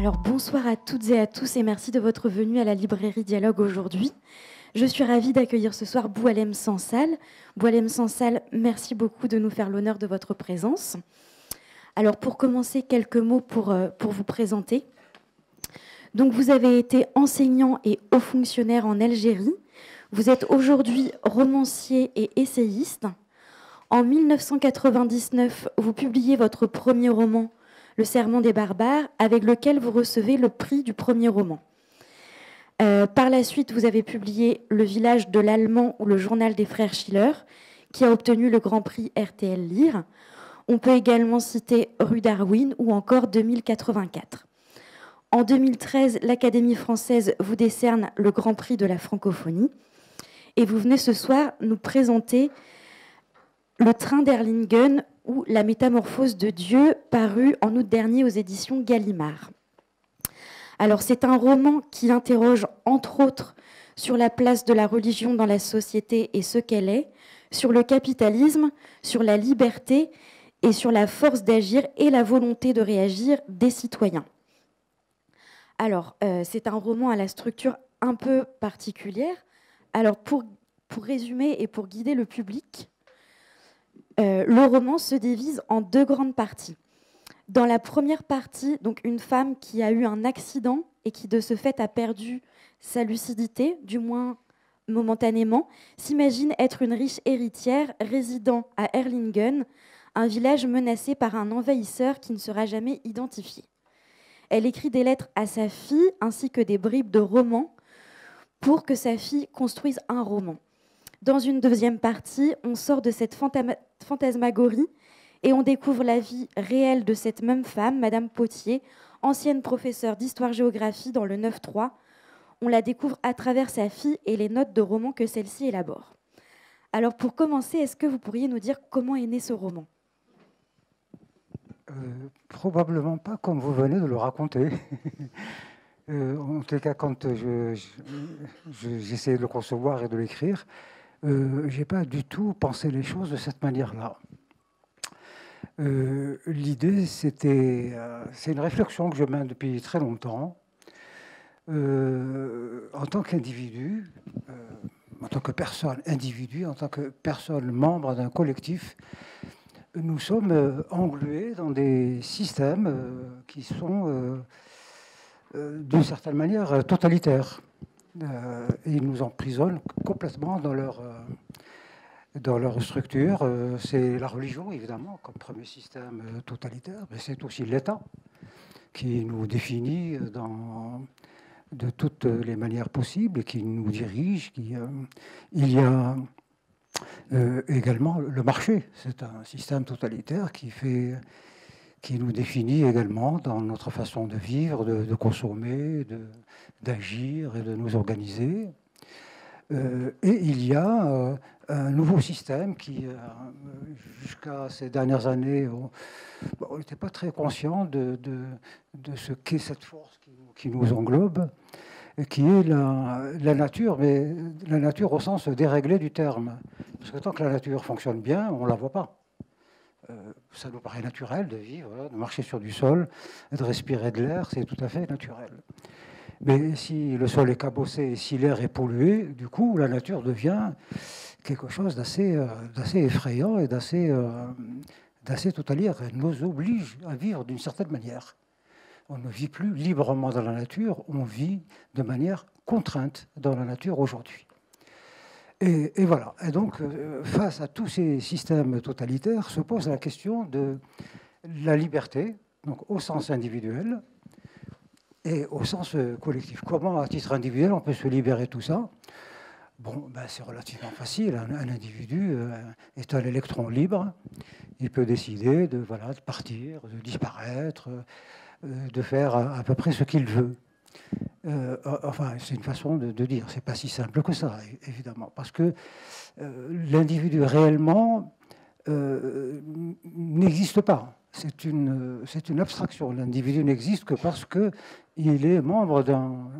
Alors bonsoir à toutes et à tous et merci de votre venue à la librairie Dialogue aujourd'hui. Je suis ravie d'accueillir ce soir Boualem Sansal. Boualem Sansal, merci beaucoup de nous faire l'honneur de votre présence. Alors pour commencer, quelques mots pour vous présenter. Donc vous avez été enseignant et haut fonctionnaire en Algérie. Vous êtes aujourd'hui romancier et essayiste. En 1999, vous publiez votre premier roman, Le Serment des barbares, avec lequel vous recevez le prix du premier roman. Par la suite, vous avez publié Le village de l'Allemand ou le journal des frères Schiller, qui a obtenu le Grand Prix RTL Lire. On peut également citer Rue Darwin ou encore 2084. En 2013, l'Académie française vous décerne le Grand Prix de la francophonie. Et vous venez ce soir nous présenter Le train d'Erlingen ou La métamorphose de Dieu, paru en août dernier aux éditions Gallimard. Alors, c'est un roman qui interroge, entre autres, sur la place de la religion dans la société et ce qu'elle est, sur le capitalisme, sur la liberté et sur la force d'agir et la volonté de réagir des citoyens. Alors, c'est un roman à la structure un peu particulière. Alors, pour résumer et pour guider le public, le roman se divise en deux grandes parties. Dans la première partie, donc une femme qui a eu un accident et qui de ce fait a perdu sa lucidité, du moins momentanément, s'imagine être une riche héritière résidant à Erlingen, un village menacé par un envahisseur qui ne sera jamais identifié. Elle écrit des lettres à sa fille ainsi que des bribes de romans pour que sa fille construise un roman. Dans une deuxième partie, on sort de cette fantasmagorie et on découvre la vie réelle de cette même femme, Madame Potier, ancienne professeure d'histoire-géographie dans le 9-3. On la découvre à travers sa fille et les notes de romans que celle-ci élabore. Alors pour commencer, est-ce que vous pourriez nous dire comment est né ce roman ? Probablement pas comme vous venez de le raconter. En tout cas, quand j'essayais de le concevoir et de l'écrire, je n'ai pas du tout pensé les choses de cette manière-là. L'idée, c'est une réflexion que je mène depuis très longtemps. En tant qu'individu, en tant que personne individu, en tant que personne membre d'un collectif, nous sommes englués dans des systèmes qui sont, d'une certaine manière, totalitaires. Et ils nous emprisonnent complètement dans leur structure. C'est la religion, évidemment, comme premier système totalitaire, mais c'est aussi l'État qui nous définit de toutes les manières possibles et qui nous dirige. Il y a également le marché. C'est un système totalitaire qui nous définit également dans notre façon de vivre, de consommer, d'agir et de nous organiser. Et il y a un nouveau système qui, jusqu'à ces dernières années, on n'était pas très conscient de ce qu'est cette force qui nous englobe, qui est la nature, mais la nature au sens déréglé du terme. Parce que tant que la nature fonctionne bien, on ne la voit pas. Ça nous paraît naturel de vivre, de marcher sur du sol, de respirer de l'air, c'est tout à fait naturel. Mais si le sol est cabossé et si l'air est pollué, du coup, la nature devient quelque chose d'assez effrayant et d'assez totalitaire. Elle nous oblige à vivre d'une certaine manière. On ne vit plus librement dans la nature, on vit de manière contrainte dans la nature aujourd'hui. Et voilà. Et donc, face à tous ces systèmes totalitaires, se pose la question de la liberté, donc au sens individuel et au sens collectif. Comment, à titre individuel, on peut se libérer de tout ça ? Bon, c'est relativement facile. Un individu est un électron libre. Il peut décider de partir, de disparaître, de faire à peu près ce qu'il veut. C'est une façon de dire. C'est pas si simple que ça, évidemment, parce que l'individu réellement n'existe pas. C'est une abstraction. L'individu n'existe que parce qu'il est membre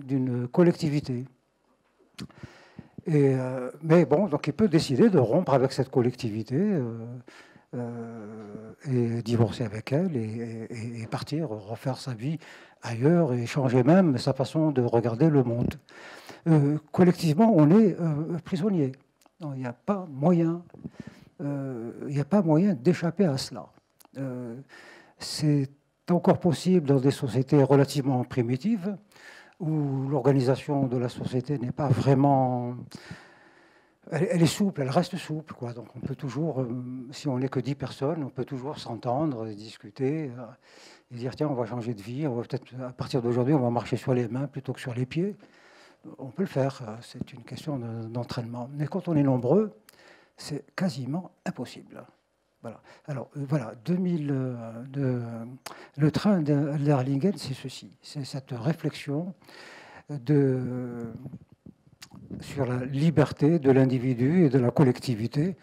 d'une collectivité. Mais bon, donc il peut décider de rompre avec cette collectivité et divorcer avec elle et partir, refaire sa vie ailleurs et changer même sa façon de regarder le monde. Collectivement, on est prisonnier. Il n'y a pas moyen, d'échapper à cela. C'est encore possible dans des sociétés relativement primitives où l'organisation de la société n'est pas vraiment... Elle est souple, elle reste souple, quoi. Donc on peut toujours, si on n'est que 10 personnes, on peut toujours s'entendre, discuter, et dire tiens, on va changer de vie, on va peut-être à partir d'aujourd'hui, on va marcher sur les mains plutôt que sur les pieds. On peut le faire, c'est une question d'entraînement. Mais quand on est nombreux, c'est quasiment impossible. Voilà. Alors voilà, le train d'Erlangen, c'est ceci, c'est cette réflexion sur la liberté de l'individu et de la collectivité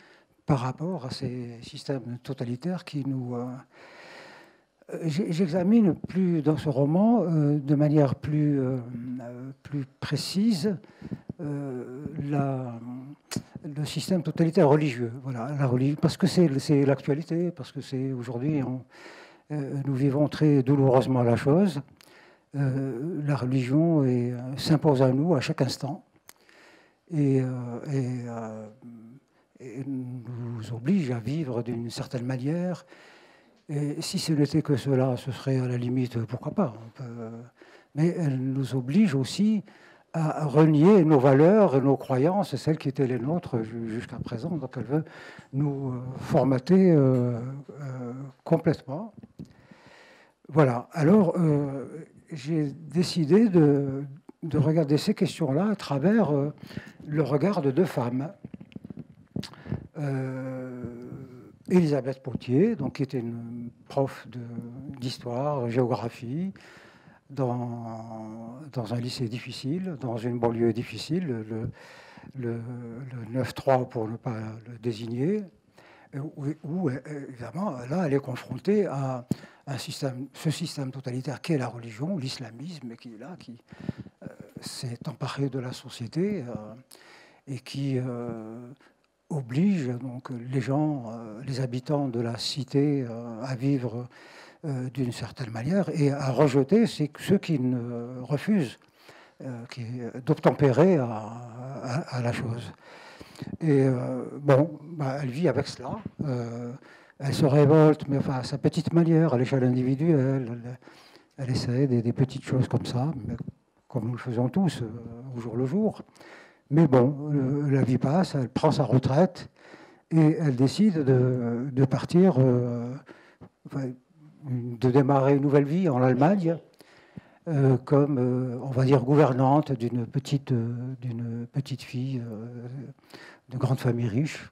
par rapport à ces systèmes totalitaires qui nous... J'examine plus dans ce roman de manière plus précise le système totalitaire religieux. Voilà, parce que c'est l'actualité, parce que c'est aujourd'hui, nous vivons très douloureusement la chose. La religion s'impose à nous à chaque instant et nous oblige à vivre d'une certaine manière. Et si ce n'était que cela, ce serait à la limite, pourquoi pas. Mais elle nous oblige aussi à renier nos valeurs et nos croyances, celles qui étaient les nôtres jusqu'à présent. Donc elle veut nous formater complètement. Voilà. Alors, j'ai décidé de regarder ces questions-là à travers le regard de deux femmes. Elisabeth Potier, donc, qui était une prof d'histoire, géographie, dans un lycée difficile, dans une banlieue difficile, le 9-3 pour ne pas le désigner, où évidemment, là, elle est confrontée à ce système totalitaire qu'est la religion, l'islamisme, qui est là, qui s'est emparé de la société et qui oblige donc les gens, les habitants de la cité à vivre d'une certaine manière et à rejeter ceux qui ne refusent d'obtempérer à la chose. Et elle vit avec cela. Elle se révolte, mais enfin, à sa petite manière, à l'échelle individuelle. Elle essaie des petites choses comme ça, mais comme nous le faisons tous au jour le jour. Mais bon, la vie passe, elle prend sa retraite et elle décide de partir, de démarrer une nouvelle vie en Allemagne, comme, on va dire, gouvernante d'une petite fille de grande famille riche.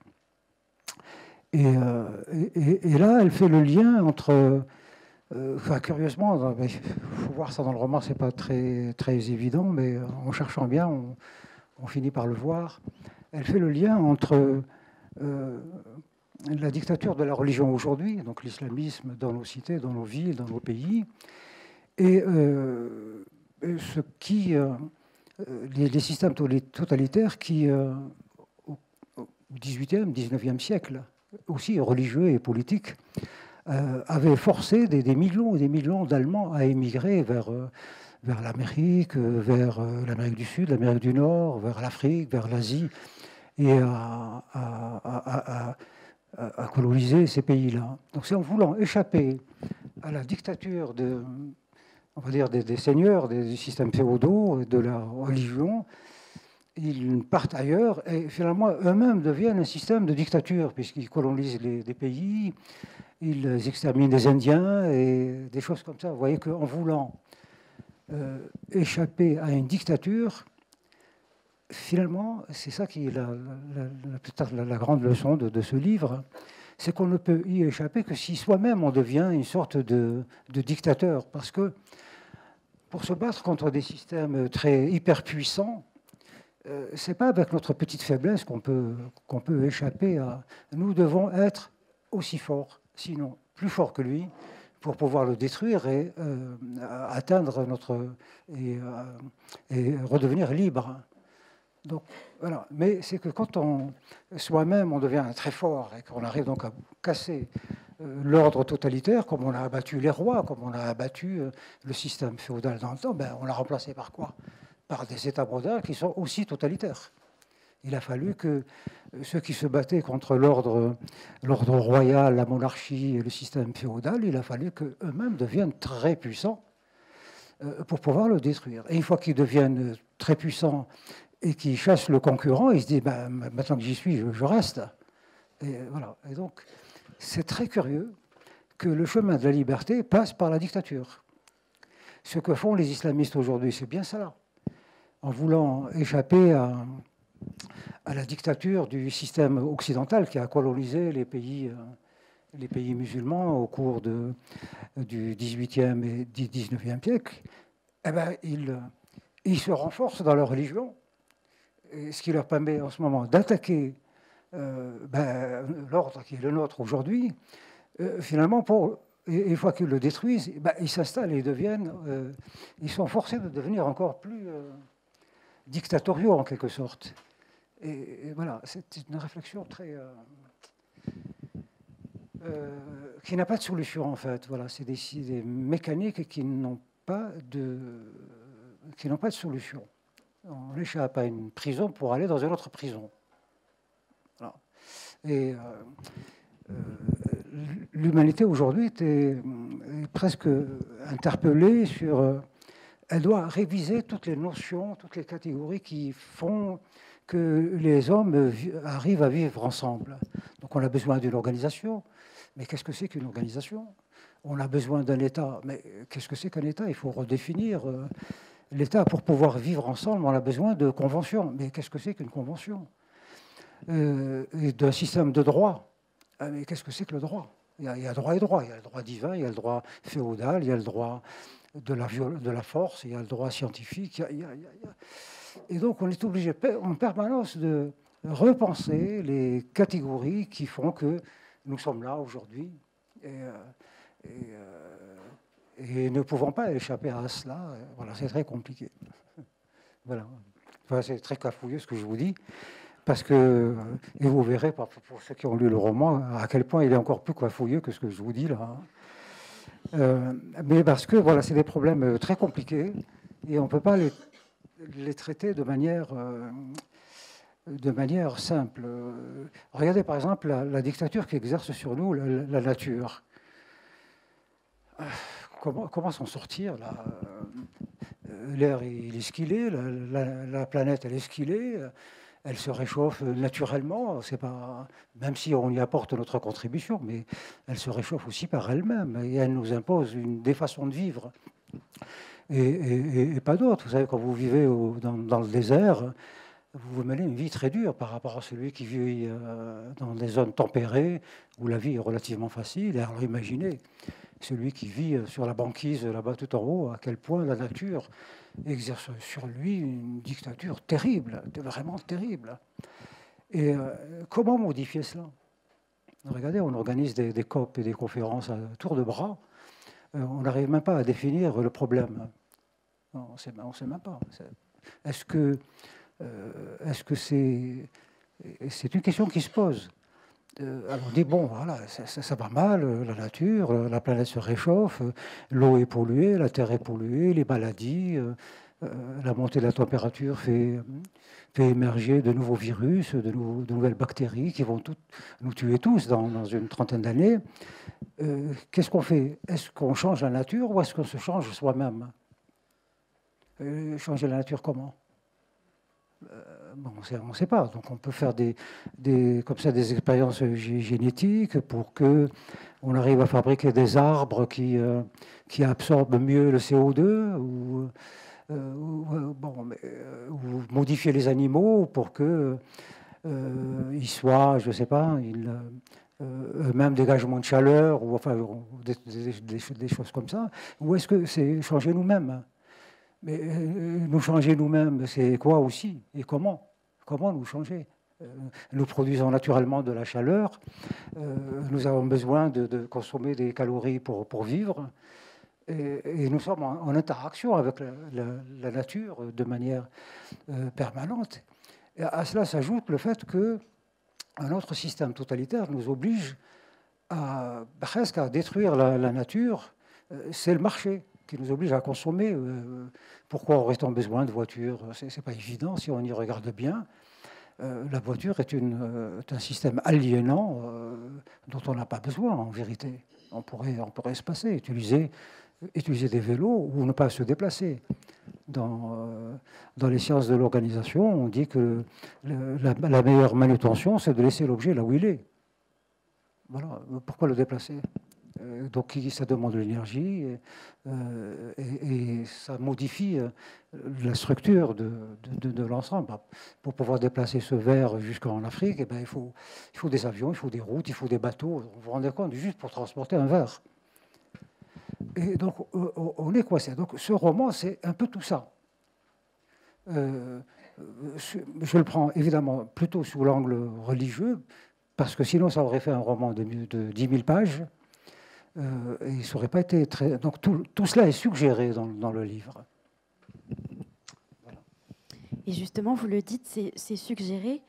Et là, elle fait le lien entre... curieusement, il faut voir ça dans le roman, c'est pas très, très évident, mais en cherchant bien, on finit par le voir. Elle fait le lien entre la dictature de la religion aujourd'hui, donc l'islamisme dans nos cités, dans nos villes, dans nos pays, et les systèmes totalitaires qui, au XVIIIe, XIXe siècle, aussi religieux et politiques, avaient forcé des millions et des millions d'Allemands à émigrer vers l'Amérique, vers l'Amérique du Sud, l'Amérique du Nord, vers l'Afrique, vers l'Asie, et à coloniser ces pays-là. Donc c'est en voulant échapper à la dictature on va dire des seigneurs, des systèmes féodaux, de la religion, ils partent ailleurs et finalement eux-mêmes deviennent un système de dictature puisqu'ils colonisent des pays, ils exterminent des Indiens et des choses comme ça. Vous voyez qu'en voulant échapper à une dictature, finalement, c'est ça qui est peut-être la grande leçon de ce livre, c'est qu'on ne peut y échapper que si soi-même on devient une sorte de dictateur. Parce que pour se battre contre des systèmes très hyper puissants, c'est pas avec notre petite faiblesse qu'on peut échapper à... Nous devons être aussi forts, sinon plus forts que lui, pour pouvoir le détruire et atteindre et redevenir libre. Donc, voilà. Mais c'est que quand soi-même, on devient très fort et qu'on arrive donc à casser l'ordre totalitaire, comme on a abattu les rois, comme on a abattu le système féodal dans le temps, ben, on l'a remplacé par quoi? Par des États modernes qui sont aussi totalitaires. Il a fallu que ceux qui se battaient contre l'ordre royal, la monarchie et le système féodal, il a fallu qu'eux-mêmes deviennent très puissants pour pouvoir le détruire. Et une fois qu'ils deviennent très puissants et qu'ils chassent le concurrent, ils se disent ben, maintenant que j'y suis, je reste. Et, voilà. Et donc, c'est très curieux que le chemin de la liberté passe par la dictature. Ce que font les islamistes aujourd'hui, c'est bien ça. En voulant échapper à la dictature du système occidental qui a colonisé les pays musulmans au cours du XVIIIe et du XIXe siècle, eh ben, ils se renforcent dans leur religion, et ce qui leur permet en ce moment d'attaquer l'ordre qui est le nôtre aujourd'hui. Finalement, une fois qu'ils le détruisent, ils s'installent et ils sont forcés de devenir encore plus dictatoriaux en quelque sorte. Et voilà, c'est une réflexion qui n'a pas de solution en fait. Voilà, c'est des mécaniques qui n'ont pas de solution. On échappe à une prison pour aller dans une autre prison. Voilà. Et l'humanité aujourd'hui est presque interpellée sur... elle doit réviser toutes les notions, toutes les catégories qui font que les hommes arrivent à vivre ensemble. Donc on a besoin d'une organisation. Mais qu'est-ce que c'est qu'une organisation? On a besoin d'un État. Mais qu'est-ce que c'est qu'un État? Il faut redéfinir l'État. Pour pouvoir vivre ensemble, on a besoin de conventions. Mais qu'est-ce que c'est qu'une convention? Et d'un système de droit. Mais qu'est-ce que c'est que le droit? Il y a droit et droit. Il y a le droit divin, il y a le droit féodal, il y a le droit de la force, il y a le droit scientifique. Et donc, on est obligé en permanence de repenser les catégories qui font que nous sommes là aujourd'hui et ne pouvons pas échapper à cela. Voilà, c'est très compliqué. Voilà. Enfin, c'est très cafouilleux ce que je vous dis, parce que, et vous verrez pour ceux qui ont lu le roman, à quel point il est encore plus cafouilleux que ce que je vous dis là. Mais parce que voilà, c'est des problèmes très compliqués et on ne peut pas les traiter de manière simple. Regardez par exemple la dictature qui exerce sur nous la nature. Comment s'en sortir là? L'air il est ce qu'il est, la planète elle est ce qu'il est, elle se réchauffe naturellement, c'est pas, même si on y apporte notre contribution, mais elle se réchauffe aussi par elle-même et elle nous impose des façons de vivre et pas d'autres. Vous savez, quand vous vivez dans le désert, vous menez une vie très dure par rapport à celui qui vit dans des zones tempérées où la vie est relativement facile. Et alors imaginez celui qui vit sur la banquise là-bas tout en haut, à quel point la nature exerce sur lui une dictature terrible, vraiment terrible. Et comment modifier cela? Regardez, on organise des COP et des conférences à tour de bras. On n'arrive même pas à définir le problème. Non, on ne sait même pas. Est-ce que c'est une question qui se pose? Alors on dit, bon, voilà, ça va mal, la nature, la planète se réchauffe, l'eau est polluée, la terre est polluée, les maladies, la montée de la température fait émerger de nouveaux virus, de nouvelles bactéries qui vont toutes nous tuer tous dans une trentaine d'années. Qu'est-ce qu'on fait? Est-ce qu'on change la nature ou est-ce qu'on se change soi-même? Changer la nature comment? Bon, on ne sait pas. Donc on peut faire comme ça des expériences génétiques pour qu'on arrive à fabriquer des arbres qui absorbent mieux le CO2 ou modifier les animaux pour qu'ils soient, je ne sais pas, eux-mêmes dégagent moins de chaleur ou enfin des choses comme ça. Ou est-ce que c'est changer nous-mêmes? Mais nous changer nous-mêmes, c'est quoi aussi? Et comment? Comment nous changer? Nous produisons naturellement de la chaleur. Nous avons besoin de consommer des calories pour vivre. Et nous sommes en interaction avec la nature de manière permanente. Et à cela s'ajoute le fait qu'un autre système totalitaire nous oblige presque à détruire la nature. C'est le marché qui nous oblige à consommer. Pourquoi aurait-on besoin de voitures? Ce n'est pas évident si on y regarde bien. La voiture est un système aliénant dont on n'a pas besoin en vérité. On pourrait se passer, utiliser des vélos ou ne pas se déplacer. Dans les sciences de l'organisation, on dit que la meilleure manutention, c'est de laisser l'objet là où il est. Voilà. Pourquoi le déplacer? Donc ça demande de l'énergie et ça modifie la structure de l'ensemble. Pour pouvoir déplacer ce verre jusqu'en Afrique, eh bien, il faut des avions, il faut des routes, il faut des bateaux. Vous vous rendez compte, juste pour transporter un verre. Et donc on est coincé. Donc ce roman, c'est un peu tout ça. Je le prends évidemment plutôt sous l'angle religieux, parce que sinon ça aurait fait un roman de 10 000 pages. Et ça n'aurait pas été très... Donc tout cela est suggéré dans le livre. Voilà. Et justement, vous le dites, c'est suggéré.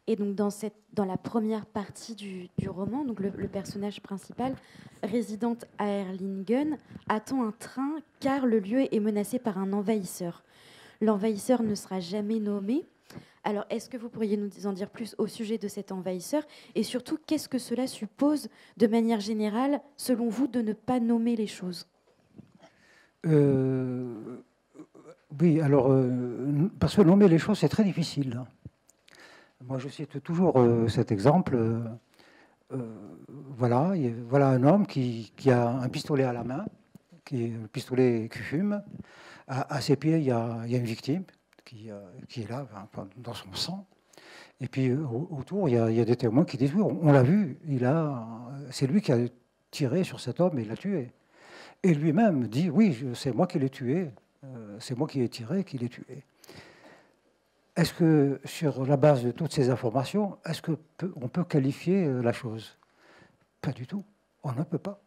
Et donc dans la première partie du roman, donc le personnage principal, résidente à Erlingen, attend un train car le lieu est menacé par un envahisseur. L'envahisseur ne sera jamais nommé. Alors, est-ce que vous pourriez nous en dire plus au sujet de cet envahisseur? Et surtout, qu'est-ce que cela suppose, de manière générale, selon vous, de ne pas nommer les choses? Oui, alors, parce que nommer les choses, c'est très difficile. Moi, je cite toujours cet exemple. Voilà un homme qui a un pistolet à la main, qui est un pistolet qui fume. À ses pieds, il y a une victime qui est là, dans son sang. Et puis autour, il y a des témoins qui disent, oui, on l'a vu, c'est lui qui a tiré sur cet homme et il l'a tué. Et lui-même dit, oui, c'est moi qui l'ai tué, c'est moi qui ai tiré, qui l'ai tué. Est-ce que, sur la base de toutes ces informations, est-ce qu'on peut qualifier la chose? Pas du tout, on ne peut pas.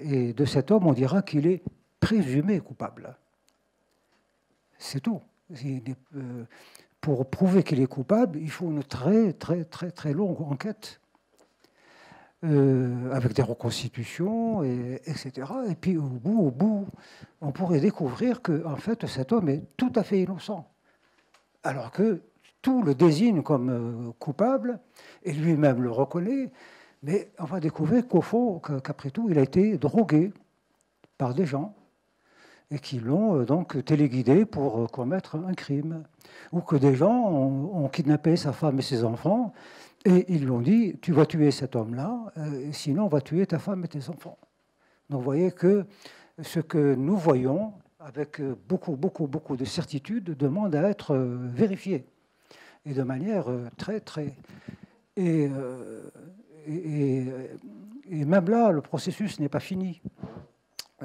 Et de cet homme, on dira qu'il est présumé coupable. C'est tout. Pour prouver qu'il est coupable, il faut une très, très, très, très longue enquête, avec des reconstitutions, etc. Et puis, au bout, on pourrait découvrir qu'en fait, cet homme est tout à fait innocent, alors que tout le désigne comme coupable, et lui-même le reconnaît, mais on va découvrir qu'au fond, qu'après tout, il a été drogué par des gens, et qui l'ont donc téléguidé pour commettre un crime. Ou que des gens ont kidnappé sa femme et ses enfants, et ils lui ont dit, tu vas tuer cet homme-là, sinon on va tuer ta femme et tes enfants. Donc vous voyez que ce que nous voyons, avec beaucoup, beaucoup, beaucoup de certitude, demande à être vérifié. Et de manière très, très... Et même là, le processus n'est pas fini.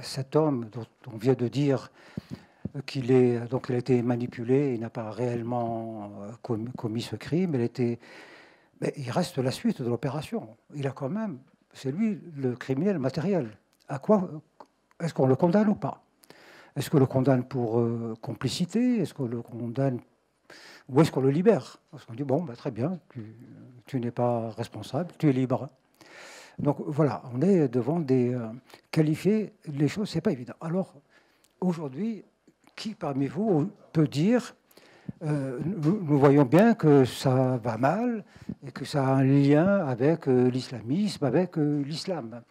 Cet homme dont on vient de dire qu'il a été manipulé, il n'a pas réellement commis ce crime, mais il reste la suite de l'opération. Il a quand même, c'est lui le criminel matériel. À quoi est-ce qu'on le condamne ou pas? Est-ce qu'on le condamne pour complicité? Est-ce qu'on le condamne ou est-ce qu'on le libère? Parce qu'on dit bon, très bien, tu n'es pas responsable, tu es libre. Donc voilà, on est devant qualifier les choses, c'est pas évident. Alors aujourd'hui, qui parmi vous peut dire, nous voyons bien que ça va mal et que ça a un lien avec l'islamisme, avec l'islam.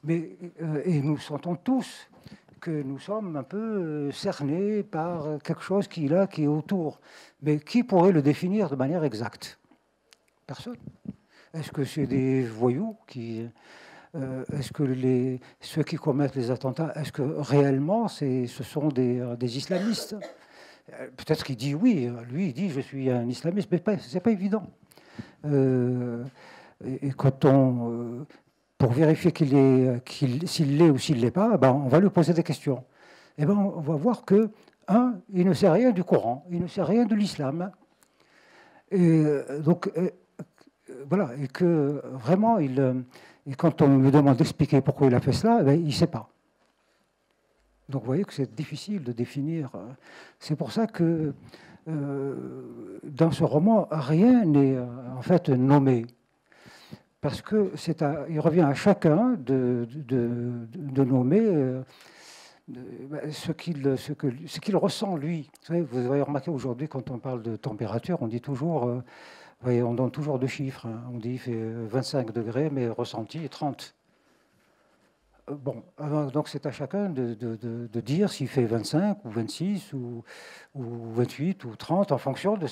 Et nous sentons tous que nous sommes un peu cernés par quelque chose qui est autour. Mais qui pourrait le définir de manière exacte? Personne. Est-ce que c'est des voyous est-ce que ceux qui commettent les attentats, est-ce que réellement ce sont des islamistes? Peut-être qu'il dit oui, lui il dit je suis un islamiste, mais c'est pas évident. Et quand pour vérifier s'il l'est ou s'il l'est pas, on va lui poser des questions. Et on va voir que il ne sait rien du Coran, il ne sait rien de l'islam. Et donc voilà, et que vraiment, et quand on lui demande d'expliquer pourquoi il a fait cela, il ne sait pas. Donc vous voyez que c'est difficile de définir. C'est pour ça que dans ce roman, rien n'est en fait nommé. Parce que il revient à chacun de nommer ce qu'il ressent, lui. Vous avez remarqué aujourd'hui, quand on parle de température, on dit toujours, on donne toujours deux chiffres. Hein. On dit il fait 25 degrés, mais ressenti 30. Bon, donc c'est à chacun de dire s'il fait 25 ou 26 ou 28 ou 30 en fonction de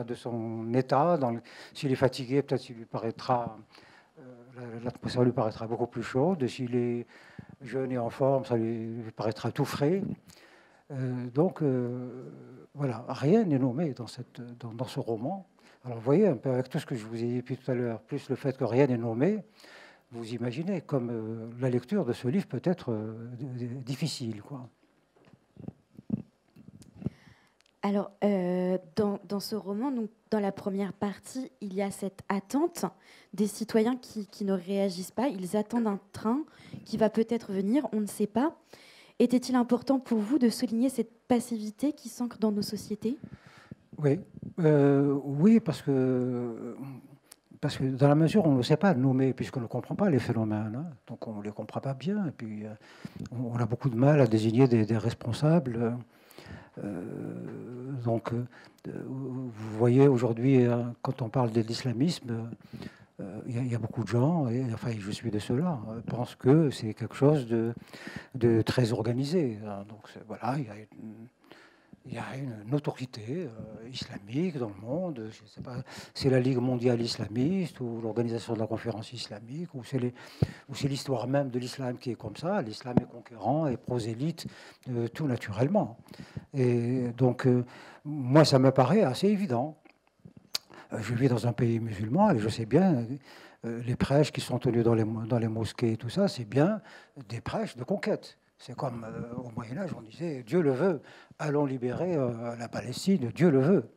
de son état. S'il est fatigué, peut-être qu'il lui paraîtra, l'atmosphère lui paraîtra beaucoup plus chaude. S'il est jeune et en forme, ça lui paraîtra tout frais. Voilà, rien n'est nommé dans ce roman. Alors vous voyez, un peu avec tout ce que je vous ai dit depuis tout à l'heure, plus le fait que rien n'est nommé, vous imaginez comme la lecture de ce livre peut être difficile, quoi. Alors, dans ce roman, donc, dans la première partie, il y a cette attente des citoyens qui ne réagissent pas. Ils attendent un train qui va peut-être venir, on ne sait pas. Était-il important pour vous de souligner cette passivité qui s'ancre dans nos sociétés ? Oui, oui, parce que dans la mesure où on ne sait pas nommer, puisqu'on ne comprend pas les phénomènes, hein, donc on ne les comprend pas bien, et puis on a beaucoup de mal à désigner des responsables. Vous voyez aujourd'hui, quand on parle de l'islamisme, il y a beaucoup de gens, et enfin je suis de ceux-là, pensent que c'est quelque chose de très organisé. Hein, donc voilà, il y a une autorité islamique dans le monde. Je sais pas, c'est la Ligue mondiale islamiste ou l'organisation de la conférence islamique, ou c'est l'histoire même de l'islam qui est comme ça. L'islam est conquérant et prosélyte tout naturellement. Et donc, moi, ça me paraît assez évident. Je vis dans un pays musulman et je sais bien, les prêches qui sont tenus dans les mosquées et tout ça, c'est bien des prêches de conquête. C'est comme au Moyen-Âge, on disait Dieu le veut, allons libérer la Palestine, Dieu le veut.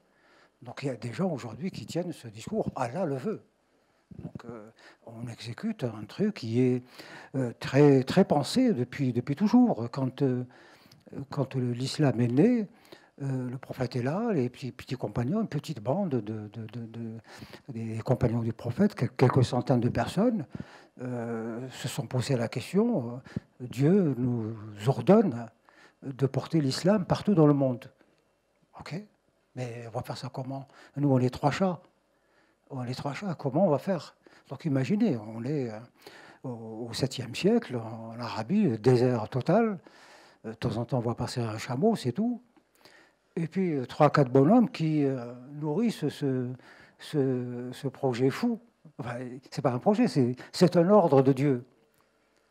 Donc il y a des gens aujourd'hui qui tiennent ce discours, Allah le veut. Donc on exécute un truc qui est très, très pensé depuis toujours. Quand l'islam est né, le prophète est là, les petits compagnons, une petite bande des compagnons du prophète, quelques centaines de personnes, se sont posé la question, Dieu nous ordonne de porter l'islam partout dans le monde. Ok, mais on va faire ça comment? Nous, on est trois chats. Comment on va faire? Donc imaginez, on est au 7e siècle, en Arabie, désert total. De temps en temps, on voit passer un chameau, c'est tout. Et puis, 3-4 bonhommes qui nourrissent ce projet fou. Enfin, c'est pas un projet, c'est un ordre de Dieu.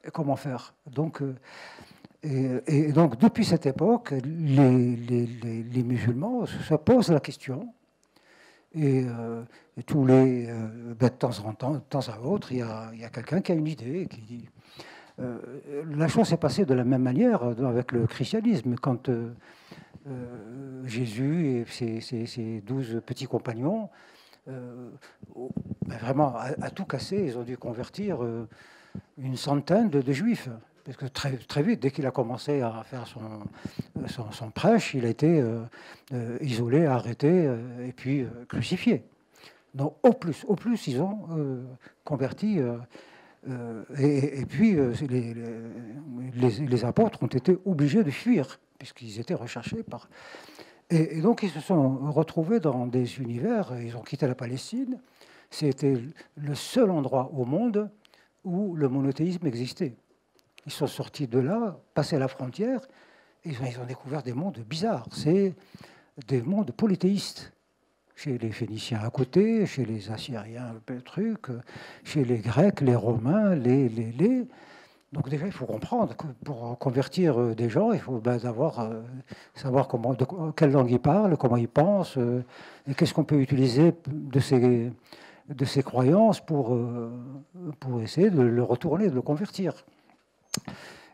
Et comment faire? Donc, donc, depuis cette époque, les musulmans se posent la question. Et de temps à autre, il y a quelqu'un qui a une idée, qui dit... la chose s'est passée de la même manière avec le christianisme. Quand Jésus et ses 12 petits compagnons, vraiment, à tout casser, ils ont dû convertir une centaine de juifs. Parce que très vite, dès qu'il a commencé à faire son prêche, il a été isolé, arrêté et puis crucifié. Donc au plus ils ont converti. Et puis les apôtres ont été obligés de fuir, puisqu'ils étaient recherchés par... Et donc ils se sont retrouvés dans des univers, ils ont quitté la Palestine. C'était le seul endroit au monde où le monothéisme existait. Ils sont sortis de là, passé la frontière, et ils ont découvert des mondes bizarres. C'est des mondes polythéistes. Chez les Phéniciens à côté, chez les Assyriens, le truc, chez les Grecs, les Romains, Donc déjà, il faut comprendre que pour convertir des gens, il faut savoir quelle langue ils parlent, comment ils pensent, et qu'est-ce qu'on peut utiliser de ces croyances pour essayer de le retourner, de le convertir.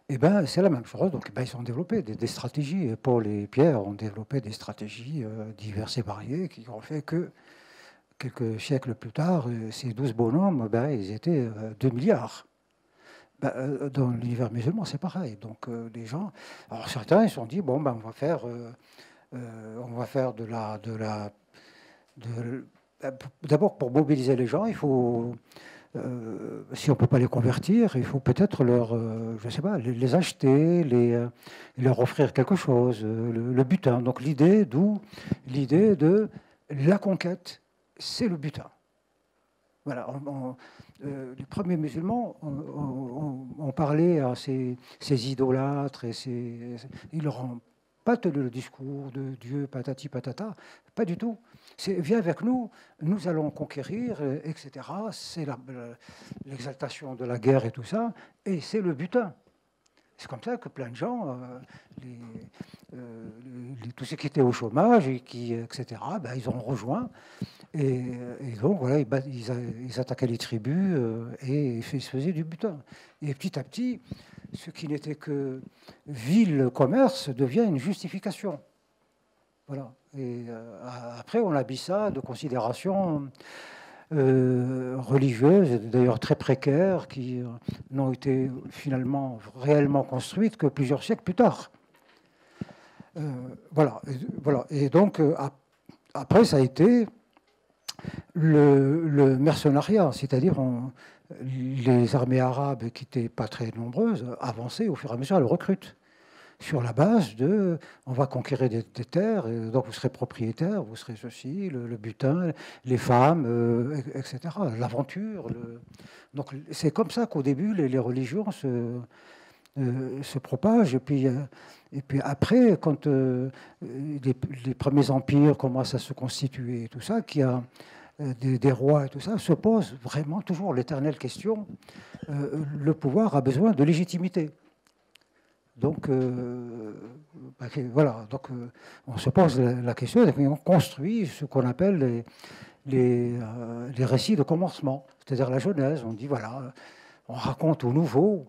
Eh bien, c'est la même chose. Donc, ils ont développé des stratégies. Paul et Pierre ont développé des stratégies diverses et variées qui ont fait que, quelques siècles plus tard, ces 12 bonhommes, ils étaient 2 milliards. Dans l'univers musulman, c'est pareil. Donc, les gens... Alors, certains, ils se sont dit, on va faire On va faire d'abord, pour mobiliser les gens, il faut, si on ne peut pas les convertir, il faut peut-être je sais pas, les acheter, leur offrir quelque chose, le butin. Donc l'idée de la conquête, c'est le butin. Voilà, les premiers musulmans ont parlé à ces idolâtres, ils leur ont pas tenu le discours de Dieu, patati patata, pas du tout. Viens avec nous, nous allons conquérir, etc. C'est l'exaltation de la guerre et tout ça, et c'est le butin. C'est comme ça que plein de gens, tous ceux qui étaient au chômage, etc., ben, ils ont rejoint. Et donc, voilà, ils attaquaient les tribus et ils se faisaient du butin. Et petit à petit, ce qui n'était que vil commerce devient une justification. Voilà. Et après, on habille ça de considérations religieuses, d'ailleurs très précaires, qui n'ont été finalement réellement construites que plusieurs siècles plus tard. Voilà. Et donc, après, ça a été le mercenariat, c'est-à-dire les armées arabes, qui n'étaient pas très nombreuses, avançaient au fur et à mesure, elles recrutent sur la base de on va conquérir des terres, et donc vous serez propriétaire, vous serez ceci, le butin, les femmes, etc., l'aventure. Donc c'est comme ça qu'au début les religions se propagent, et puis après, quand les premiers empires commencent à se constituer et tout ça, qu'il y a des rois et tout ça, se pose vraiment toujours l'éternelle question, le pouvoir a besoin de légitimité. Donc, voilà, donc on se pose la question, et on construit ce qu'on appelle les récits de commencement, c'est-à-dire la Genèse. On dit, voilà, on raconte au nouveau,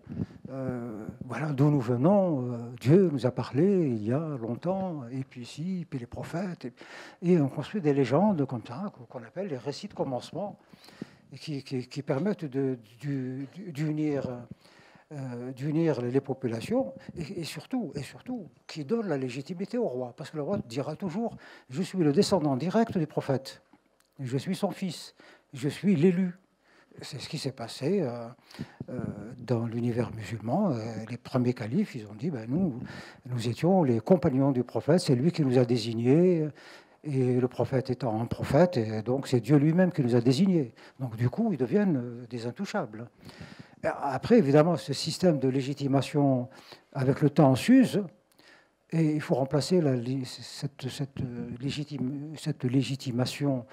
voilà d'où nous venons, Dieu nous a parlé il y a longtemps, et puis ici, et puis les prophètes, et on construit des légendes comme ça, qu'on appelle les récits de commencement, et qui permettent d'unir les populations et surtout qui donnent la légitimité au roi. Parce que le roi dira toujours, je suis le descendant direct du prophète, je suis son fils, je suis l'élu. C'est ce qui s'est passé dans l'univers musulman. Les premiers califes, ils ont dit, ben, nous étions les compagnons du prophète, c'est lui qui nous a désignés, et le prophète étant un prophète, et donc c'est Dieu lui-même qui nous a désignés. Donc du coup, ils deviennent des intouchables. Après, évidemment, ce système de légitimation, avec le temps, s'use, et il faut remplacer cette légitimation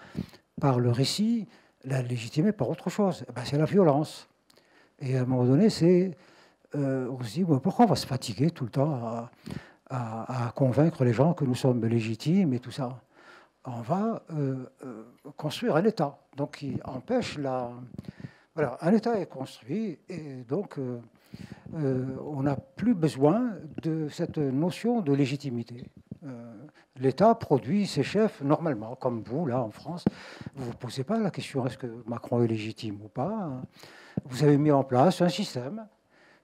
par le récit, la légitimer par autre chose. Ben, c'est la violence. Et à un moment donné, on se dit, bon, pourquoi on va se fatiguer tout le temps à convaincre les gens que nous sommes légitimes et tout ça? On va construire un État, donc qui empêche Voilà, un État est construit et donc on n'a plus besoin de cette notion de légitimité. L'État produit ses chefs normalement, comme vous, là, en France. Vous ne vous posez pas la question est-ce que Macron est légitime ou pas. Vous avez mis en place un système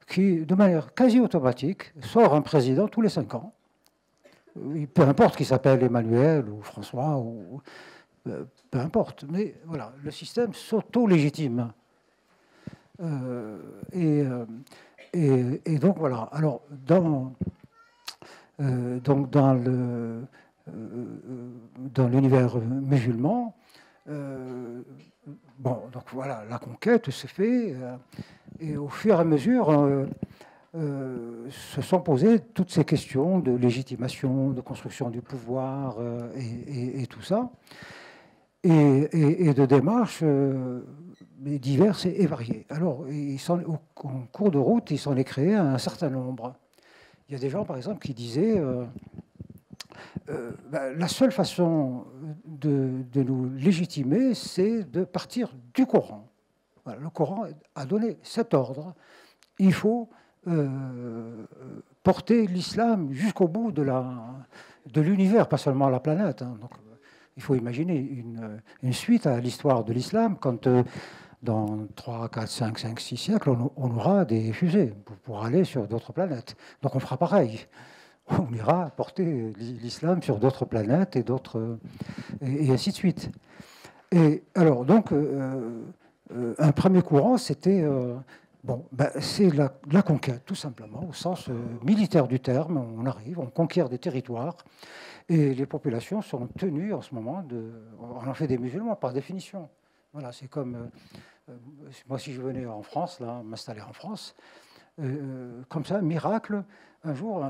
qui, de manière quasi automatique, sort un président tous les 5 ans. Peu importe qu'il s'appelle Emmanuel ou François, peu importe. Mais voilà, le système s'auto-légitime. Et donc voilà. Alors dans l'univers musulman, bon, donc voilà, la conquête se fait, et au fur et à mesure se sont posées toutes ces questions de légitimation, de construction du pouvoir et tout ça, et de démarches diverses et variées. Alors, en cours de route, il s'en est créé un certain nombre. Il y a des gens, par exemple, qui disaient la seule façon de nous légitimer, c'est de partir du Coran. Voilà, le Coran a donné cet ordre. Il faut porter l'islam jusqu'au bout de l'univers, pas seulement la planète. Hein. Donc, il faut imaginer une suite à l'histoire de l'islam quand dans 3, 4, 5, 6 siècles, on aura des fusées pour aller sur d'autres planètes. Donc on fera pareil. on ira apporter l'islam sur d'autres planètes et ainsi de suite. Et alors, donc, un premier courant, c'était c'est la conquête, tout simplement, au sens militaire du terme. On arrive, on conquiert des territoires, et les populations sont tenues en ce moment on en fait des musulmans par définition. Voilà, c'est comme moi, si je venais en France, là, m'installer en France, comme ça, miracle, un jour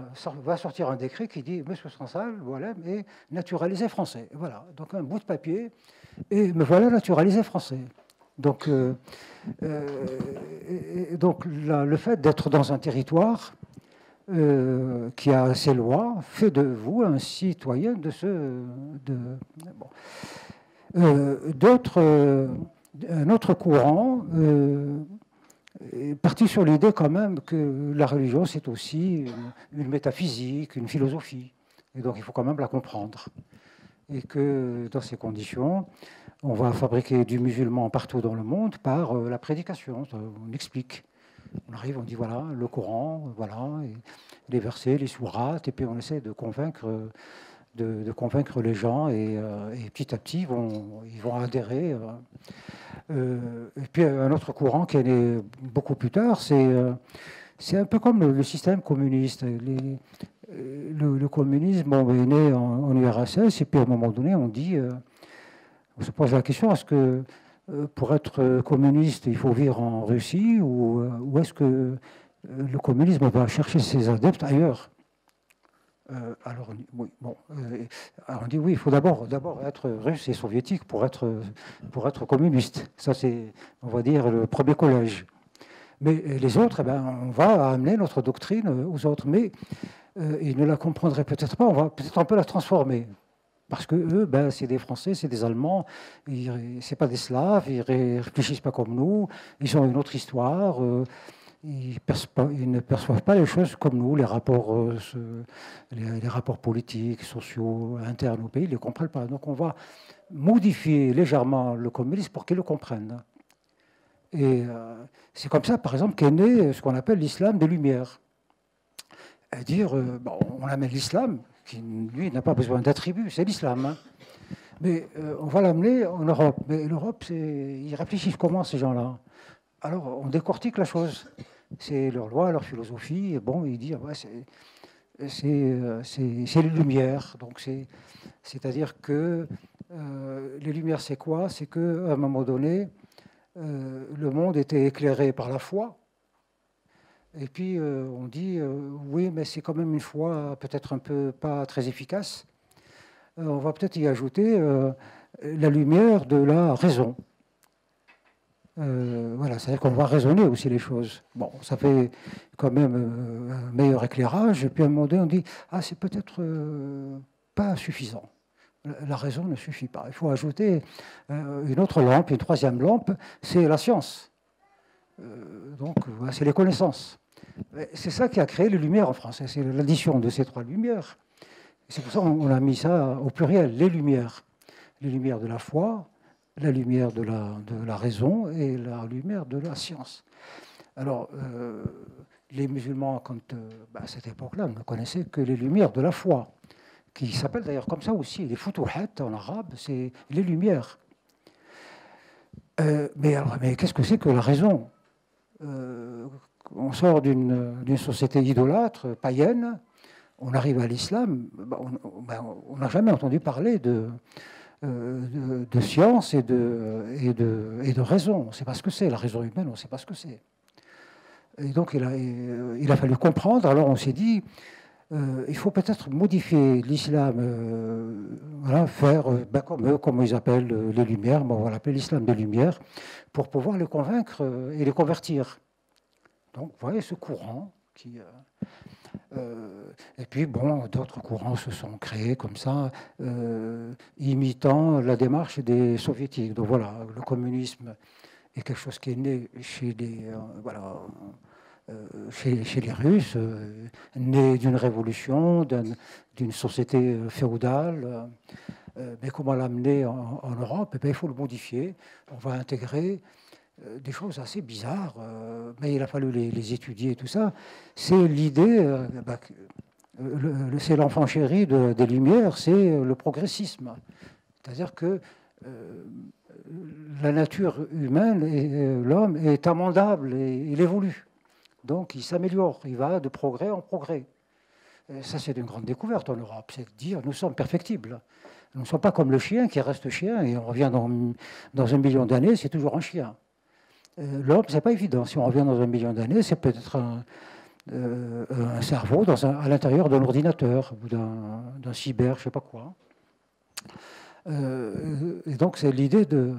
va sortir un décret qui dit Monsieur Sansal, voilà, est naturalisé français. Voilà, donc un bout de papier, et me voilà naturalisé français. Donc le fait d'être dans un territoire qui a ses lois fait de vous un citoyen un autre courant est parti sur l'idée quand même que la religion, c'est aussi une métaphysique, une philosophie. Et donc, il faut quand même la comprendre. Et que dans ces conditions, on va fabriquer du musulman partout dans le monde par la prédication. On explique. On arrive, on dit voilà, le Coran, voilà, et les versets, les sourates, et puis on essaie de convaincre les gens, et petit à petit, ils vont adhérer. Et puis un autre courant qui est né beaucoup plus tard, c'est un peu comme le système communiste. Le communisme est né en URSS, et puis à un moment donné, on se pose la question, est-ce que pour être communiste, il faut vivre en Russie, ou est-ce que le communisme va chercher ses adeptes ailleurs? Alors, oui, alors on dit oui, il faut d'abord être russe et soviétique pour être communiste. Ça, c'est, on va dire, le premier collège. Mais les autres, on va amener notre doctrine aux autres. Mais ils ne la comprendraient peut-être pas. On va peut-être un peu la transformer. Parce que eux, c'est des Français, c'est des Allemands, c'est pas des Slaves, ils ne réfléchissent pas comme nous, ils ont une autre histoire. Ils ne perçoivent pas les choses comme nous, les rapports politiques, sociaux, internes au pays, ils ne les comprennent pas. Donc on va modifier légèrement le communisme pour qu'ils le comprennent. Et c'est comme ça, par exemple, qu'est né ce qu'on appelle l'islam des Lumières. À dire, on amène l'islam, qui lui n'a pas besoin d'attributs, c'est l'islam. Hein. Mais on va l'amener en Europe. Mais l'Europe, ils réfléchissent comment ces gens-là? Alors, on décortique la chose. C'est leur loi, leur philosophie. Et bon, ils disent, c'est les Lumières. Donc, c'est-à-dire que les Lumières, c'est quoi? C'est qu'à un moment donné, le monde était éclairé par la foi. Et puis, on dit, oui, mais c'est quand même une foi peut-être un peu pas très efficace. On va peut-être y ajouter la lumière de la raison. Voilà, c'est-à-dire qu'on va raisonner aussi les choses. Bon, ça fait quand même un meilleur éclairage. Et puis à un moment donné, on dit, c'est peut-être pas suffisant. La raison ne suffit pas. Il faut ajouter une autre lampe, une troisième lampe, c'est la science. Donc, c'est les connaissances. C'est ça qui a créé les Lumières en France. C'est l'addition de ces trois lumières. C'est pour ça qu'on a mis ça au pluriel, les Lumières. Les lumières de la foi, la lumière de la raison et la lumière de la science. Alors, les musulmans, à cette époque-là, ne connaissaient que les lumières de la foi, qui s'appellent d'ailleurs comme ça aussi, les futuhat en arabe, c'est les lumières. Mais qu'est-ce que c'est que la raison? On sort d'une société idolâtre, païenne, on arrive à l'islam, on n'a jamais entendu parler de science et de raison. On ne sait pas ce que c'est. La raison humaine, on ne sait pas ce que c'est. Et donc, il a fallu comprendre. Alors, on s'est dit, il faut peut-être modifier l'islam, faire comme ils appellent les Lumières, on va l'appeler l'islam des Lumières, pour pouvoir les convaincre et les convertir. Donc, vous voyez ce courant qui... et puis, d'autres courants se sont créés comme ça, imitant la démarche des soviétiques. Donc voilà, le communisme est quelque chose qui est né chez les Russes, né d'une révolution, d'une société féodale. Mais comment l'amener en Europe? Il faut le modifier. On va intégrer des choses assez bizarres, mais il a fallu les étudier et tout ça. C'est l'idée c'est l'enfant chéri des Lumières, c'est le progressisme. C'est-à-dire que la nature humaine, l'homme est amendable et il évolue. Donc il s'améliore, il va de progrès en progrès. Et ça, c'est une grande découverte en Europe, c'est de dire nous sommes perfectibles. Nous ne sommes pas comme le chien qui reste chien et on revient dans 1 million d'années, c'est toujours un chien. L'homme, c'est pas évident. Si on revient dans 1 million d'années, c'est peut-être un cerveau à l'intérieur d'un ordinateur ou d'un cyber, je ne sais pas quoi. Et donc, c'est l'idée de.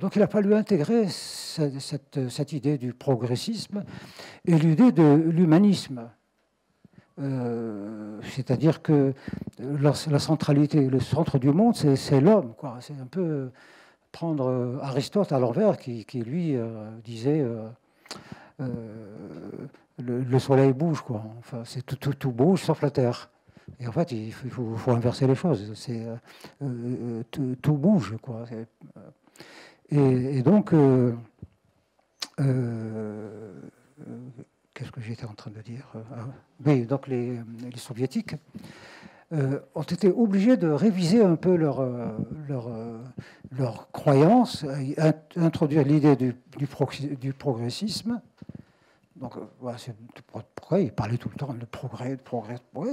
Donc, il a fallu intégrer cette idée du progressisme et l'idée de l'humanisme. C'est-à-dire que la centralité, le centre du monde, c'est l'homme, quoi. C'est un peu prendre Aristote à l'envers, qui lui disait le soleil bouge, quoi. Enfin, c'est tout bouge sauf la Terre. Et en fait, il faut inverser les choses. Tout bouge, quoi. Et donc, qu'est-ce que j'étais en train de dire? Oui, donc les soviétiques ont été obligés de réviser un peu leur croyance, introduire l'idée du progressisme. Donc, voilà, pourquoi il parlait tout le temps de progrès,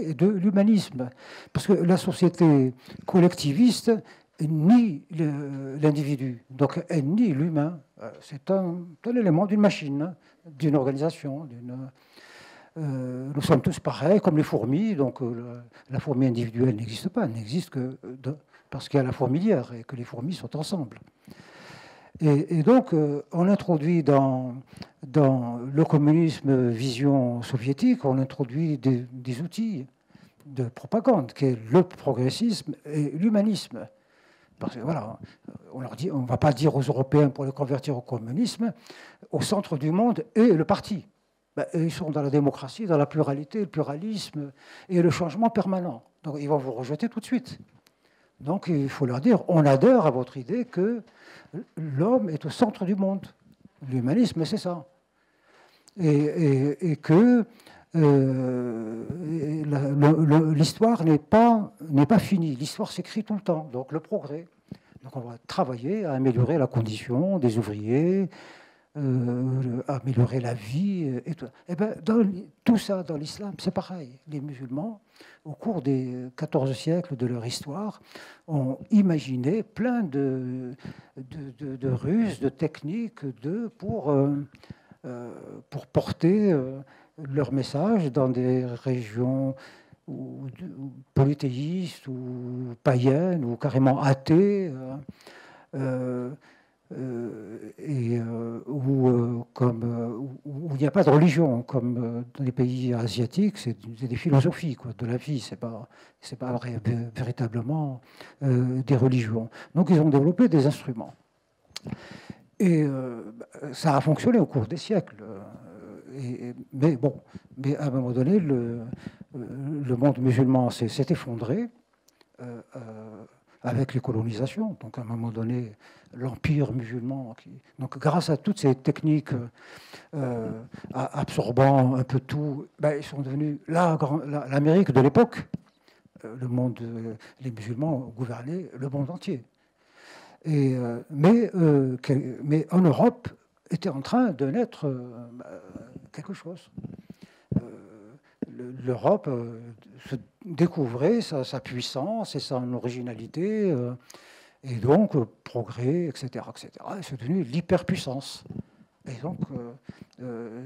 et de l'humanisme. Parce que la société collectiviste nie l'individu, donc elle nie l'humain. C'est un élément d'une machine, d'une organisation. Nous sommes tous pareils, comme les fourmis, donc la fourmi individuelle n'existe pas, elle n'existe que parce qu'il y a la fourmilière et que les fourmis sont ensemble. Et donc, on introduit dans le communisme vision soviétique, on introduit des outils de propagande, qui est le progressisme et l'humanisme. Parce que voilà, on ne va pas dire aux Européens pour les convertir au communisme, au centre du monde est le parti. Ben, ils sont dans la démocratie, dans la pluralité, le pluralisme et le changement permanent. Donc, ils vont vous rejeter tout de suite. Donc, il faut leur dire, on adhère à votre idée que l'homme est au centre du monde. L'humanisme, c'est ça. Et que l'histoire n'est pas finie. L'histoire s'écrit tout le temps. Donc, le progrès. Donc, on va travailler à améliorer la condition des ouvriers, améliorer la vie. Et tout. Et ben, tout ça, dans l'islam, c'est pareil. Les musulmans, au cours des 14 siècles de leur histoire, ont imaginé plein de ruses, de techniques pour porter leur message dans des régions polythéistes ou païennes ou carrément athées. Où il n'y a pas de religion, comme dans les pays asiatiques, c'est des philosophies quoi, de la vie, c'est pas véritablement des religions. Donc ils ont développé des instruments. Et ça a fonctionné au cours des siècles. Mais à un moment donné, le monde musulman s'est effondré avec les colonisations. Donc, à un moment donné, l'empire musulman, donc grâce à toutes ces techniques absorbant un peu tout, ils sont devenus l'Amérique de l'époque. Les musulmans gouvernaient le monde entier. Mais en Europe était en train de naître quelque chose. L'Europe se découvrait sa puissance et son originalité, et donc progrès, etc., etc. C'est devenu l'hyperpuissance. Et donc,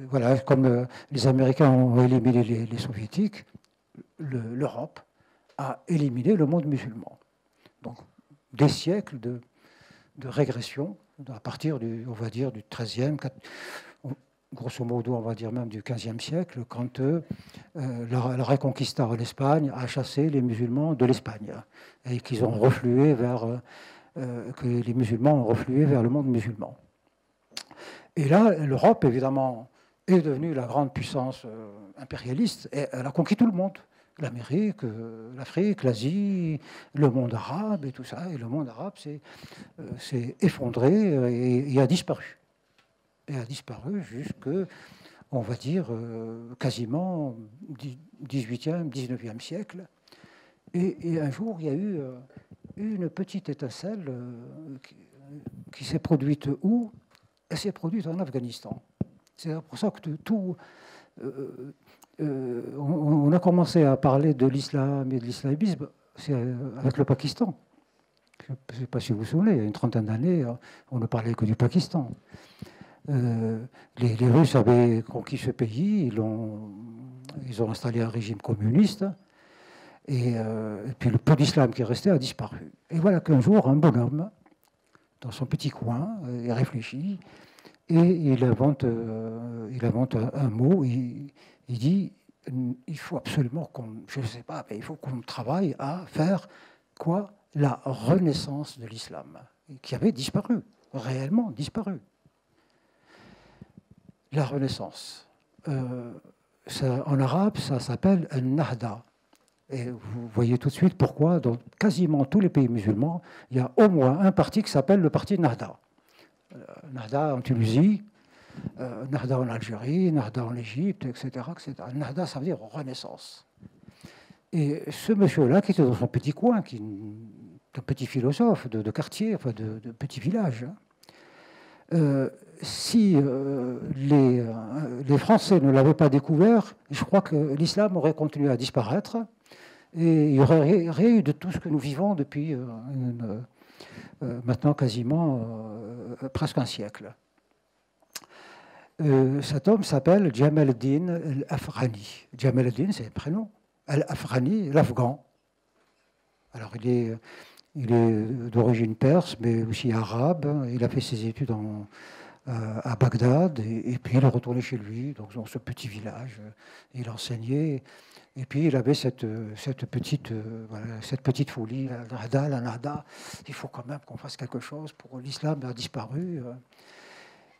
voilà, comme les Américains ont éliminé les Soviétiques, l'Europe a éliminé le monde musulman. Donc, des siècles de régression à partir on va dire, du XIIIe, grosso modo, on va dire même du XVe siècle, quand la Reconquista en Espagne a chassé les musulmans de l'Espagne et qu'ils ont reflué que les musulmans ont reflué vers le monde musulman. Et là, l'Europe, évidemment, est devenue la grande puissance impérialiste et elle a conquis tout le monde. L'Amérique, l'Afrique, l'Asie, le monde arabe et tout ça. Et le monde arabe s'est effondré et a disparu. Et a disparu jusqu'à on va dire, quasiment 18e, 19e siècle. Et un jour, il y a eu une petite étincelle qui s'est produite où? Elle s'est produite en Afghanistan. C'est pour ça que on a commencé à parler de l'islam et de l'islamisme avec le Pakistan. Je ne sais pas si vous vous souvenez, il y a une trentaine d'années, on ne parlait que du Pakistan. Les Russes avaient conquis ce pays, ils ont installé un régime communiste, et puis le peu d'islam qui est resté a disparu. Et voilà qu'un jour, un bonhomme, dans son petit coin, il réfléchit, et il invente un mot, il dit, il faut absolument je ne sais pas, mais il faut qu'on travaille à faire quoi? La renaissance de l'islam, qui avait disparu, réellement disparu. La renaissance. En arabe, ça s'appelle un nahda. Et vous voyez tout de suite pourquoi, dans quasiment tous les pays musulmans, il y a au moins un parti qui s'appelle le parti Nahda. Nahda en Tunisie, Nahda en Algérie, Nahda en Égypte, etc., etc. Nahda, ça veut dire renaissance. Et ce monsieur-là, qui était dans son petit coin, un petit philosophe de quartier, enfin de petit village, si les Français ne l'avaient pas découvert, je crois que l'islam aurait continué à disparaître et il n'y aurait rien eu de tout ce que nous vivons depuis maintenant quasiment presque un siècle. Cet homme s'appelle Jamal ad-Din al-Afghani. Jamal ad-Din, c'est un prénom. Al-Afghani, l'Afghan. Alors il est d'origine perse, mais aussi arabe. Il a fait ses études à Bagdad, et puis il est retourné chez lui, donc dans ce petit village. Il enseignait, et puis il avait cette petite folie, la nahda. Il faut quand même qu'on fasse quelque chose pour l'islam a disparu.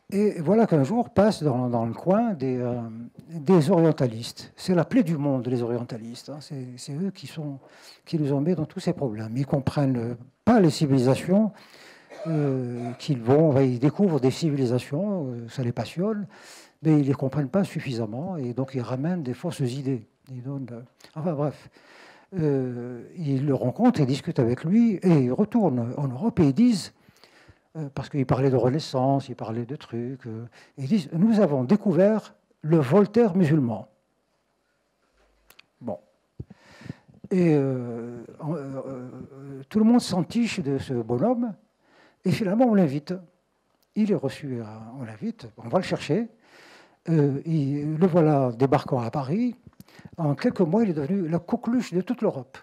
Et voilà qu'un jour passe dans le coin des orientalistes. C'est la plaie du monde, les orientalistes. Hein. C'est eux qui nous ont mis dans tous ces problèmes. Ils ne comprennent pas les civilisations ils découvrent des civilisations, ça les passionne, mais ils ne les comprennent pas suffisamment, et donc ils ramènent des fausses idées. Enfin bref, ils le rencontrent, ils discutent avec lui, et ils retournent en Europe et ils disent, parce qu'ils parlaient de Renaissance, ils parlaient de trucs, ils disent, nous avons découvert le Voltaire musulman. Bon. Et tout le monde s'entiche de ce bonhomme, et finalement on l'invite. Il est reçu, on l'invite, on va le chercher. Le voilà débarquant à Paris. En quelques mois, il est devenu la coqueluche de toute l'Europe.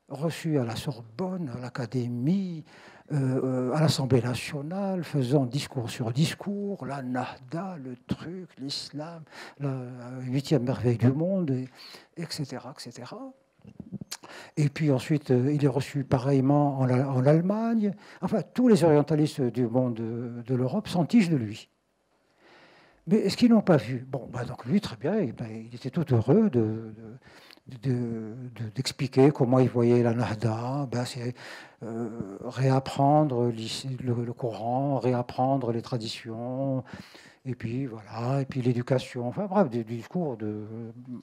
Reçu à la Sorbonne, à l'Académie, à l'Assemblée nationale, faisant discours sur discours, la Nahda, le truc, l'islam, la 8e merveille du monde, etc., etc. Et puis ensuite, il est reçu pareillement en Allemagne. Enfin, tous les orientalistes du monde de l'Europe s'entichent de lui. Mais est-ce qu'ils n'ont pas vu? Bon, donc lui, très bien, il était tout heureux d'expliquer comment il voyait la Nahda. C'est réapprendre le Coran, réapprendre les traditions, et puis voilà, et puis l'éducation. Enfin bref, des discours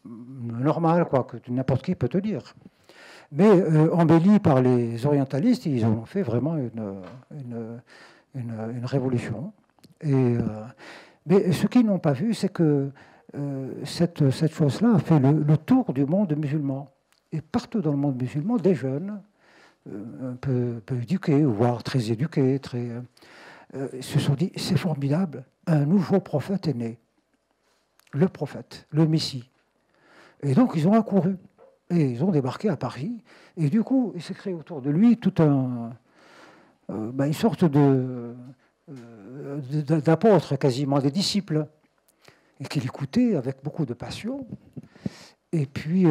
normal, quoi, que n'importe qui peut te dire. Mais embellis par les orientalistes, ils ont fait vraiment une révolution. Mais ce qu'ils n'ont pas vu, c'est que cette chose-là a fait le tour du monde musulman. Et partout dans le monde musulman, des jeunes, un peu éduqués, voire très éduqués, se sont dit, c'est formidable, un nouveau prophète est né. Le prophète, le Messie. Et donc, ils ont accouru. Et ils ont débarqué à Paris. Et du coup, il s'est créé autour de lui toute une sorte d'apôtres, quasiment des disciples, et qu'il écoutait avec beaucoup de passion. Et puis,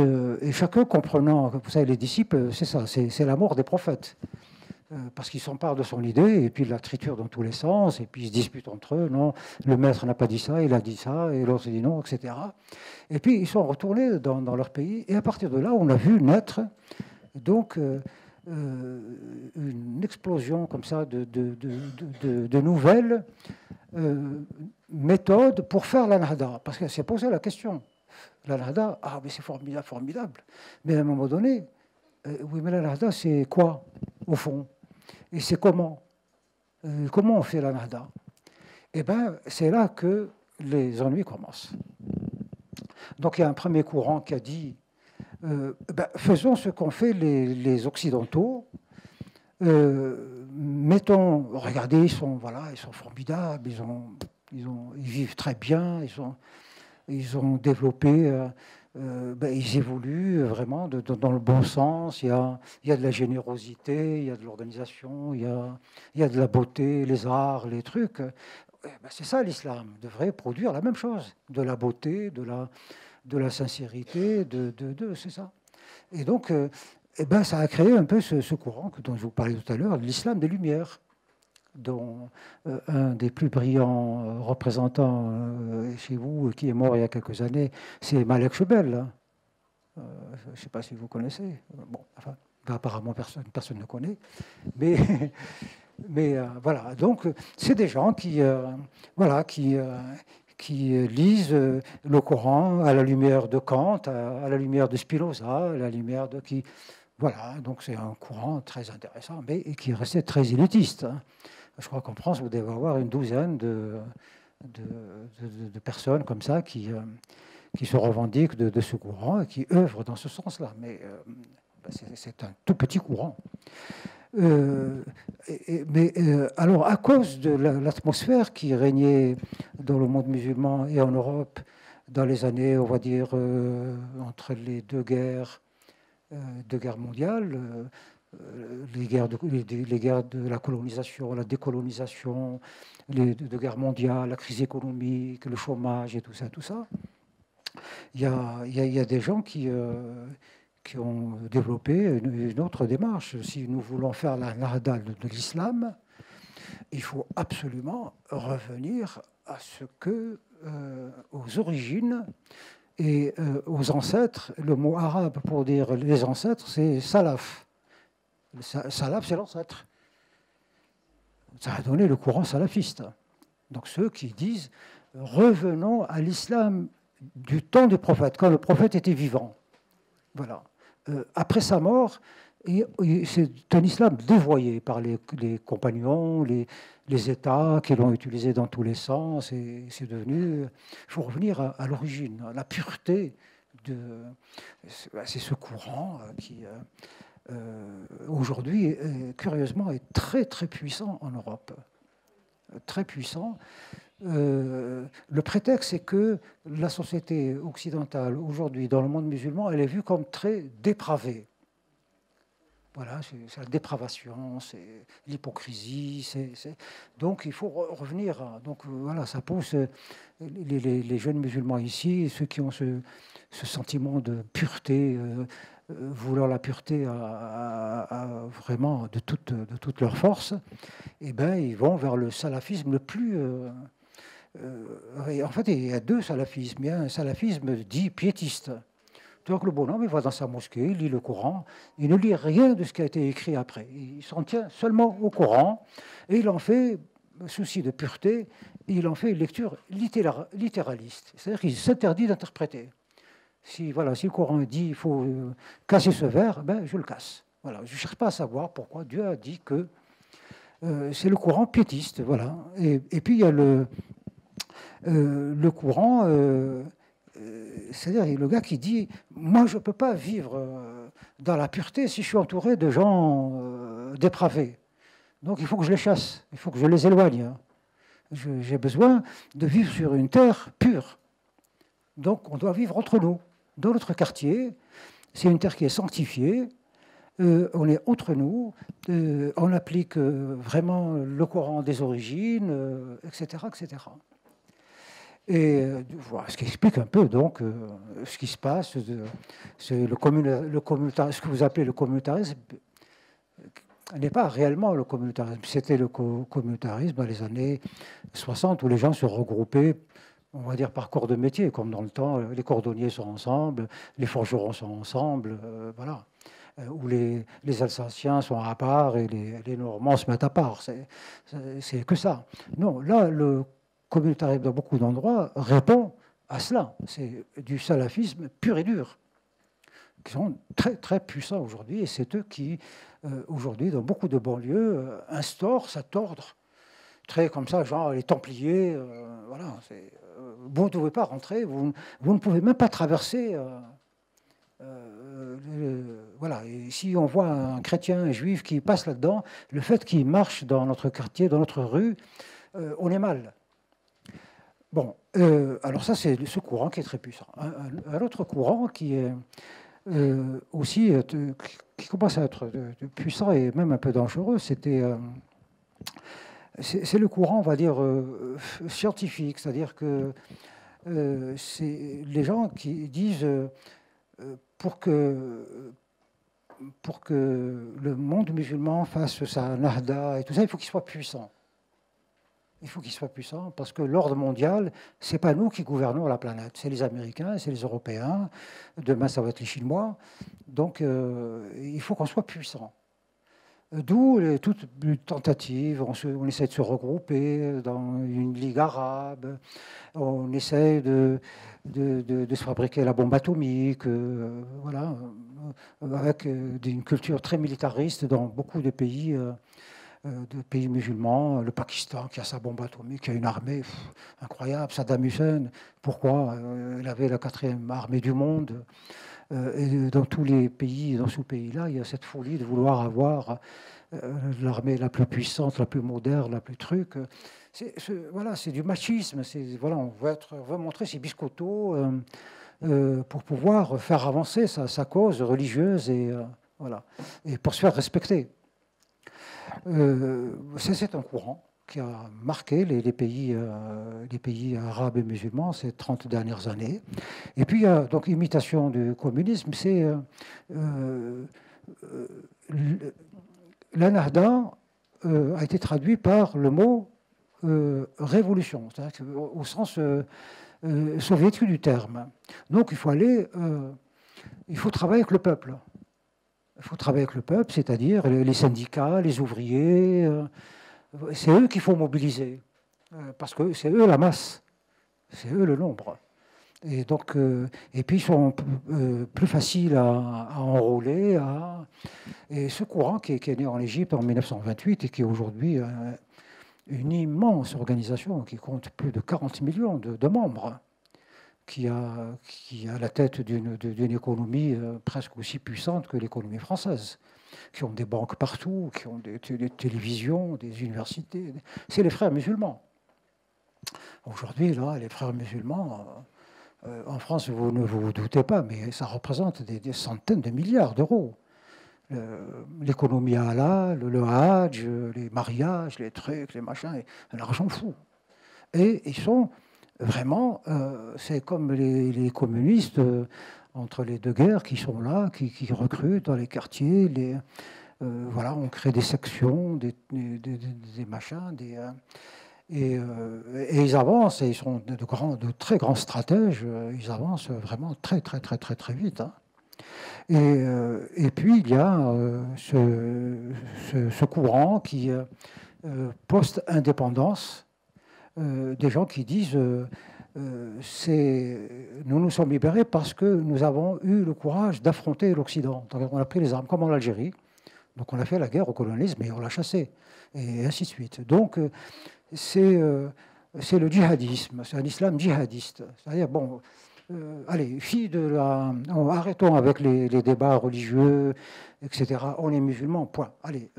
chacun comprenant, vous savez, les disciples, c'est ça, c'est la mort des prophètes. Parce qu'ils s'emparent de son idée, et puis ils la triturent dans tous les sens, et puis ils se disputent entre eux. Non, le maître n'a pas dit ça, il a dit ça, et l'autre dit non, etc. Et puis ils sont retournés dans leur pays, et à partir de là, on a vu naître donc une explosion comme ça de nouvelles méthodes pour faire la Nahda. Parce qu'elle s'est posé la question. La Nahda, ah, mais c'est formidable, formidable. Mais à un moment donné, oui, mais la Nahda, c'est quoi, au fond? Et c'est comment? Comment on fait la Nahda? Eh bien, c'est là que les ennuis commencent. Donc, il y a un premier courant qui a dit faisons ce qu'ont fait les Occidentaux. Mettons, regardez, ils sont formidables, ils vivent très bien, ils ont développé, ils évoluent vraiment dans le bon sens. Il y a de la générosité, il y a de l'organisation, il y a de la beauté, les arts, les trucs. C'est ça l'islam, devrait produire la même chose, de la beauté, de la sincérité, c'est ça. Et donc, ça a créé un peu ce courant dont je vous parlais tout à l'heure, l'islam des Lumières, dont un des plus brillants représentants chez vous, qui est mort il y a quelques années, c'est Malek Chebel. Hein. Je ne sais pas si vous connaissez. Bon, enfin, apparemment, personne ne connaît. Mais voilà, donc c'est des gens qui lisent le Coran à la lumière de Kant, à la lumière de Spinoza, à la lumière de qui... Voilà, donc c'est un courant très intéressant, mais qui restait très élitiste. Hein. Je crois qu'en France, vous devez avoir une douzaine de personnes comme ça qui se revendiquent de ce courant et qui œuvrent dans ce sens-là. Mais c'est un tout petit courant. Alors, à cause de l'atmosphère qui régnait dans le monde musulman et en Europe dans les années, on va dire, entre les deux guerres mondiales, les guerres de la colonisation, la décolonisation, les deux guerres mondiales, la crise économique, le chômage et tout ça, il y a des gens qui ont développé une autre démarche. Si nous voulons faire la Nahda de l'islam, il faut absolument revenir à ce que, aux origines et aux ancêtres. Le mot arabe pour dire les ancêtres, c'est salaf. Salaf, c'est l'ancêtre. Ça a donné le courant salafiste. Donc ceux qui disent revenons à l'islam du temps du prophète, quand le prophète était vivant. Voilà. Après sa mort, c'est un islam dévoyé par les compagnons, les États qui l'ont utilisé dans tous les sens. Et c'est devenu. Il faut revenir à l'origine, à la pureté. C'est ce courant qui, aujourd'hui, curieusement, est très, très puissant en Europe. Très puissant. Le prétexte, c'est que la société occidentale, aujourd'hui, dans le monde musulman, elle est vue comme très dépravée. Voilà, c'est la dépravation, c'est l'hypocrisie. Donc, il faut revenir. Donc, voilà, ça pousse les jeunes musulmans ici, ceux qui ont ce sentiment de pureté, vouloir la pureté vraiment de toute leur force, eh ben, ils vont vers le salafisme le plus... en fait, il y a deux salafismes. Il y a un salafisme dit piétiste. Donc le bonhomme, il va dans sa mosquée, il lit le Coran, il ne lit rien de ce qui a été écrit après. Il s'en tient seulement au Coran et il en fait, souci de pureté, il en fait une lecture littéraliste. C'est-à-dire qu'il s'interdit d'interpréter. Si le Coran dit qu'il faut casser ce verre, ben, je le casse. Voilà. Je ne cherche pas à savoir pourquoi Dieu a dit que c'est le courant piétiste. Voilà. Et puis il y a le courant... c'est-à-dire le gars qui dit « Moi, je ne peux pas vivre dans la pureté si je suis entouré de gens dépravés. Donc, il faut que je les chasse, il faut que je les éloigne. Hein. J'ai besoin de vivre sur une terre pure. Donc, on doit vivre entre nous. Dans notre quartier, c'est une terre qui est sanctifiée. On est entre nous. On applique vraiment le Coran des origines, etc., etc. » Et voilà, ce qui explique un peu donc ce qui se passe, ce que vous appelez le communautarisme n'est pas réellement le communautarisme. C'était le communautarisme dans les années 60 où les gens se regroupaient, on va dire par corps de métier, comme dans le temps, les cordonniers sont ensemble, les forgerons sont ensemble, voilà. où les Alsaciens sont à part et les Normands se mettent à part. C'est que ça. Non, là, le communautarisme, dans beaucoup d'endroits, répond à cela. C'est du salafisme pur et dur, qui sont très, très puissants aujourd'hui. Et c'est eux qui, aujourd'hui, dans beaucoup de banlieues, instaurent cet ordre très comme ça, genre les Templiers. Voilà, vous ne pouvez pas rentrer, vous ne pouvez même pas traverser. Voilà. Et si on voit un chrétien, un juif qui passe là-dedans, le fait qu'il marche dans notre quartier, dans notre rue, on est mal. Bon, alors ça, c'est ce courant qui est très puissant. Un autre courant qui est aussi, qui commence à être puissant et même un peu dangereux, c'est le courant, on va dire, scientifique. C'est-à-dire que c'est les gens qui disent pour que le monde musulman fasse sa nahda et tout ça, il faut qu'il soit puissant. Il faut qu'il soit puissant parce que l'ordre mondial, ce n'est pas nous qui gouvernons la planète, c'est les Américains, c'est les Européens, demain ça va être les Chinois. Donc il faut qu'on soit puissant. D'où toutes les tentatives, on essaie de se regrouper dans une ligue arabe, on essaie de se fabriquer la bombe atomique, voilà, avec une culture très militariste dans beaucoup de pays musulmans. Le Pakistan qui a sa bombe atomique, qui a une armée incroyable. Saddam Hussein, pourquoi il avait la 4e armée du monde. Et dans tous les pays, dans ce pays-là, il y a cette folie de vouloir avoir l'armée la plus puissante, la plus moderne, la plus truc. Voilà, c'est du machisme. Voilà, on veut montrer ses biscottos pour pouvoir faire avancer sa cause religieuse et voilà, et pour se faire respecter. C'est un courant qui a marqué les pays arabes et musulmans ces 30 dernières années. Et puis, donc, imitation du communisme, c'est la Nahda a été traduit par le mot révolution, c'est-à-dire au sens soviétique du terme. Donc, il faut travailler avec le peuple. Il faut travailler avec le peuple, c'est-à-dire les syndicats, les ouvriers. C'est eux qu'il faut mobiliser, parce que c'est eux la masse, c'est eux le nombre. Et donc, et puis ils sont plus faciles à enrôler. Et ce courant qui est né en Égypte en 1928 et qui est aujourd'hui une immense organisation qui compte plus de 40 millions de membres, qui a la tête d'une économie presque aussi puissante que l'économie française, qui ont des banques partout, qui ont des télévisions, des universités. C'est les frères musulmans. Aujourd'hui, là, les frères musulmans, en France, vous ne vous doutez pas, mais ça représente des centaines de milliards d'euros. L'économie halal, le hajj, les mariages, les trucs, les machins, un argent fou. Et ils sont vraiment, c'est comme les communistes entre les deux guerres qui sont là, qui recrutent dans les quartiers. Voilà, on crée des sections, des machins, et ils avancent, et ils sont de très grands stratèges. Ils avancent vraiment très très très très très vite. Hein. Et puis il y a ce courant qui post-indépendance. Des gens qui disent nous nous sommes libérés parce que nous avons eu le courage d'affronter l'Occident. On a pris les armes comme en Algérie, donc on a fait la guerre au colonialisme et on l'a chassé, et ainsi de suite. Donc c'est le djihadisme, c'est un islam djihadiste. C'est-à-dire, bon, allez, arrêtons avec les débats religieux, etc. On est musulmans, point. Allez,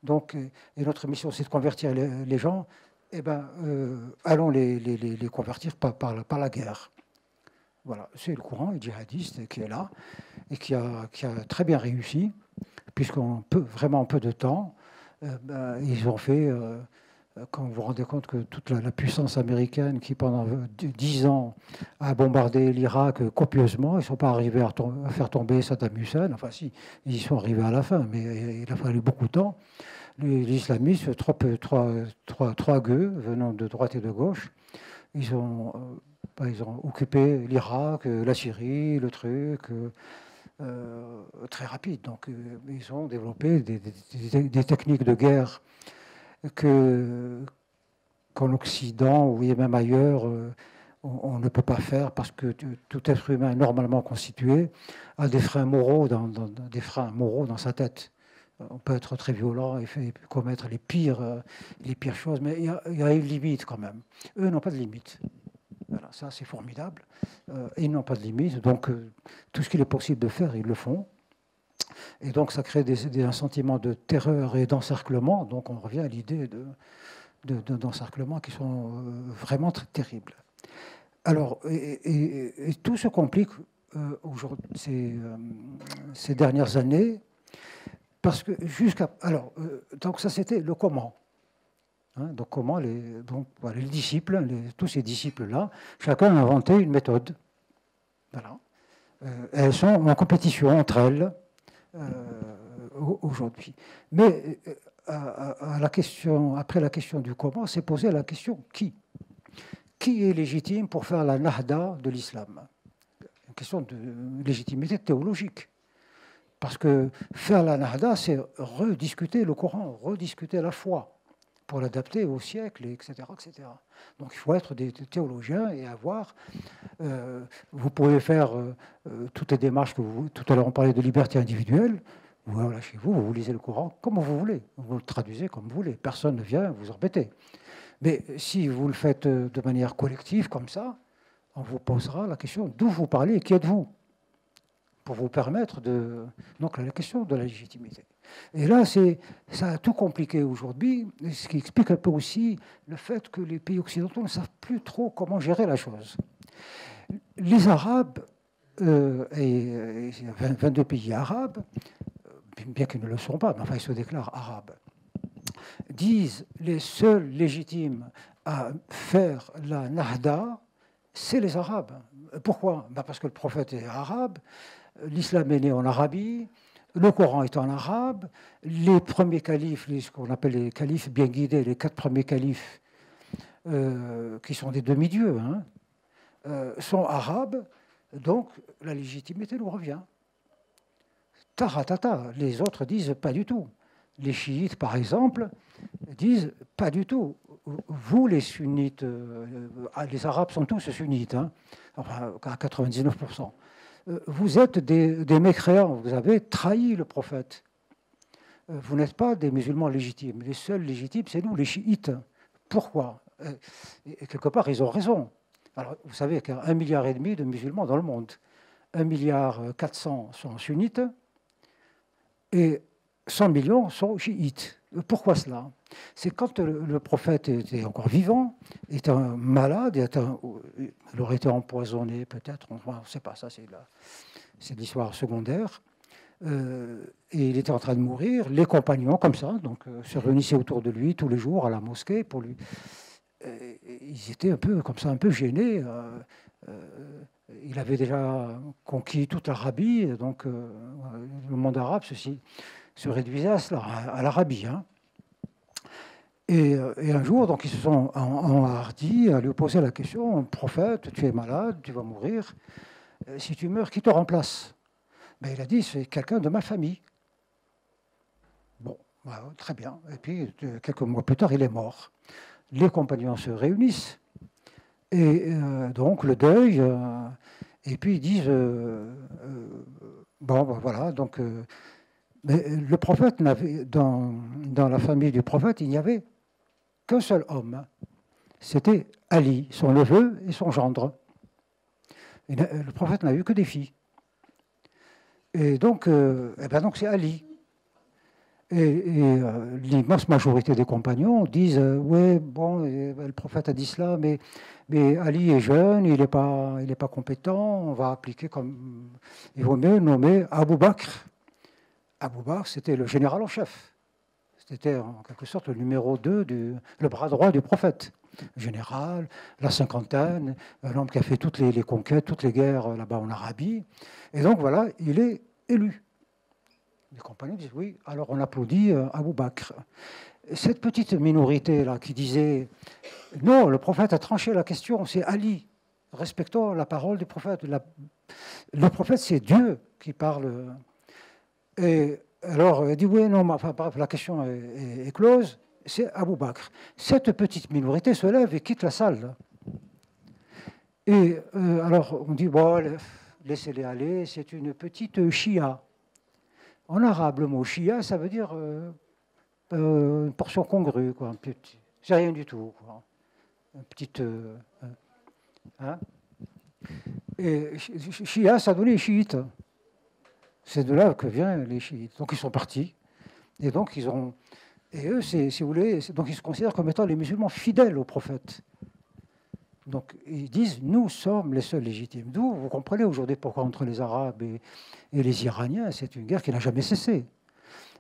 donc, et notre mission, c'est de convertir les gens. Eh bien, allons les convertir par la guerre. Voilà, c'est le courant djihadiste qui est là et qui a très bien réussi, puisqu'en vraiment peu de temps, ils ont fait, quand vous vous rendez compte que toute la puissance américaine qui, pendant 10 ans, a bombardé l'Irak copieusement, ils ne sont pas arrivés à faire tomber Saddam Hussein. Enfin, si, ils y sont arrivés à la fin, mais il a fallu beaucoup de temps. Les islamistes, trois gueux venant de droite et de gauche, ils ont occupé l'Irak, la Syrie, le truc, très rapide. Donc, ils ont développé des techniques de guerre qu'en Occident, ou même ailleurs, on ne peut pas faire parce que tout être humain normalement constitué a des freins moraux dans sa tête. On peut être très violent et commettre les pires choses, mais il y a une limite quand même. Eux n'ont pas de limite. Voilà, ça c'est formidable. Ils n'ont pas de limite, donc tout ce qu'il est possible de faire, ils le font. Et donc ça crée un sentiment de terreur et d'encerclement. Donc on revient à l'idée d'encerclement qui sont vraiment très terribles. Alors, et tout se complique ces dernières années, parce que donc ça c'était le comment. Hein, donc comment les disciples, tous ces disciples-là, chacun a inventé une méthode. Voilà. Elles sont en compétition entre elles aujourd'hui. Mais après la question du comment, s'est posée la question qui ? Qui est légitime pour faire la nahda de l'islam ? Une question de légitimité théologique. Parce que faire la nahda, c'est rediscuter le Coran, rediscuter la foi, pour l'adapter au siècle, etc., etc. Donc il faut être des théologiens et avoir... vous pouvez faire toutes les démarches que tout à l'heure on parlait de liberté individuelle. Voilà, chez vous, vous lisez le Coran comme vous voulez. Vous le traduisez comme vous voulez. Personne ne vient vous embêter. Mais si vous le faites de manière collective, comme ça, on vous posera la question d'où vous parlez et qui êtes-vous, pour vous permettre de... Donc la question de la légitimité. Et là, ça a tout compliqué aujourd'hui, ce qui explique un peu aussi le fait que les pays occidentaux ne savent plus trop comment gérer la chose. Les Arabes, et 22 pays arabes, bien qu'ils ne le sont pas, mais enfin ils se déclarent arabes, disent les seuls légitimes à faire la nahda, c'est les Arabes. Pourquoi ? Parce que le prophète est arabe, l'islam est né en Arabie, le Coran est en arabe, les premiers califes, ce qu'on appelle les califes bien guidés, les 4 premiers califes, qui sont des demi-dieux, sont arabes, donc la légitimité nous revient. Taratata, les autres disent pas du tout. Les chiites, par exemple, disent pas du tout. Vous, les sunnites, les arabes sont tous sunnites, enfin à 99%. Vous êtes des mécréants, vous avez trahi le prophète. Vous n'êtes pas des musulmans légitimes. Les seuls légitimes, c'est nous, les chiites. Pourquoi ? Et quelque part, ils ont raison. Alors, vous savez qu'il y a 1,5 milliard de musulmans dans le monde. 1,4 milliard sont sunnites et 100 millions sont chiites. Pourquoi cela ? C'est quand le prophète était encore vivant, était malade, il aurait été empoisonné peut-être, on ne sait pas, ça c'est de l'histoire secondaire, et il était en train de mourir, les compagnons comme ça, donc se réunissaient autour de lui tous les jours à la mosquée pour lui... ils étaient un peu comme ça, un peu gênés. Il avait déjà conquis toute l'Arabie, donc le monde arabe se réduisait à cela, à l'Arabie. Et un jour, donc, ils se sont enhardis à lui poser la question, prophète, tu es malade, tu vas mourir. Si tu meurs, qui te remplace ? Ben, il a dit, c'est quelqu'un de ma famille. Bon, très bien. Et puis, quelques mois plus tard, il est mort. Les compagnons se réunissent, et donc le deuil, et puis ils disent, voilà, donc... mais le prophète, dans la famille du prophète, il n'y avait qu'un seul homme. C'était Ali, son neveu et son gendre. Et le prophète n'a eu que des filles. Et donc, c'est Ali. Et l'immense majorité des compagnons disent oui, bon, le prophète a dit cela, mais Ali est jeune, il n'est pas compétent, on va appliquer comme. Il vaut mieux nommer Abu Bakr. Abu Bakr, c'était le général en chef. C'était en quelque sorte le numéro 2, le bras droit du prophète. Le général, la cinquantaine, l'homme qui a fait toutes les conquêtes, toutes les guerres là-bas en Arabie. Et donc voilà, il est élu. Les compagnons disent oui, alors on applaudit Abu Bakr. Cette petite minorité-là qui disait non, le prophète a tranché la question, c'est Ali, respectons la parole du prophète. Le prophète, c'est Dieu qui parle. Et alors, il dit oui, non, enfin, bref, la question est close. C'est Abou Bakr. Cette petite minorité se lève et quitte la salle. Et alors, on dit, bon, laissez-les aller, c'est une petite chia. En arabe, le mot chia, ça veut dire une portion congrue, quoi. C'est rien du tout, quoi. Une petite. Hein. Et chia, ça donnait les chiites. C'est de là que viennent les chiites. Donc ils sont partis. Et donc ils ont. Et eux, si vous voulez, donc ils se considèrent comme étant les musulmans fidèles au prophète. Donc ils disent, nous sommes les seuls légitimes. D'où, vous comprenez aujourd'hui pourquoi entre les Arabes et les Iraniens, c'est une guerre qui n'a jamais cessé.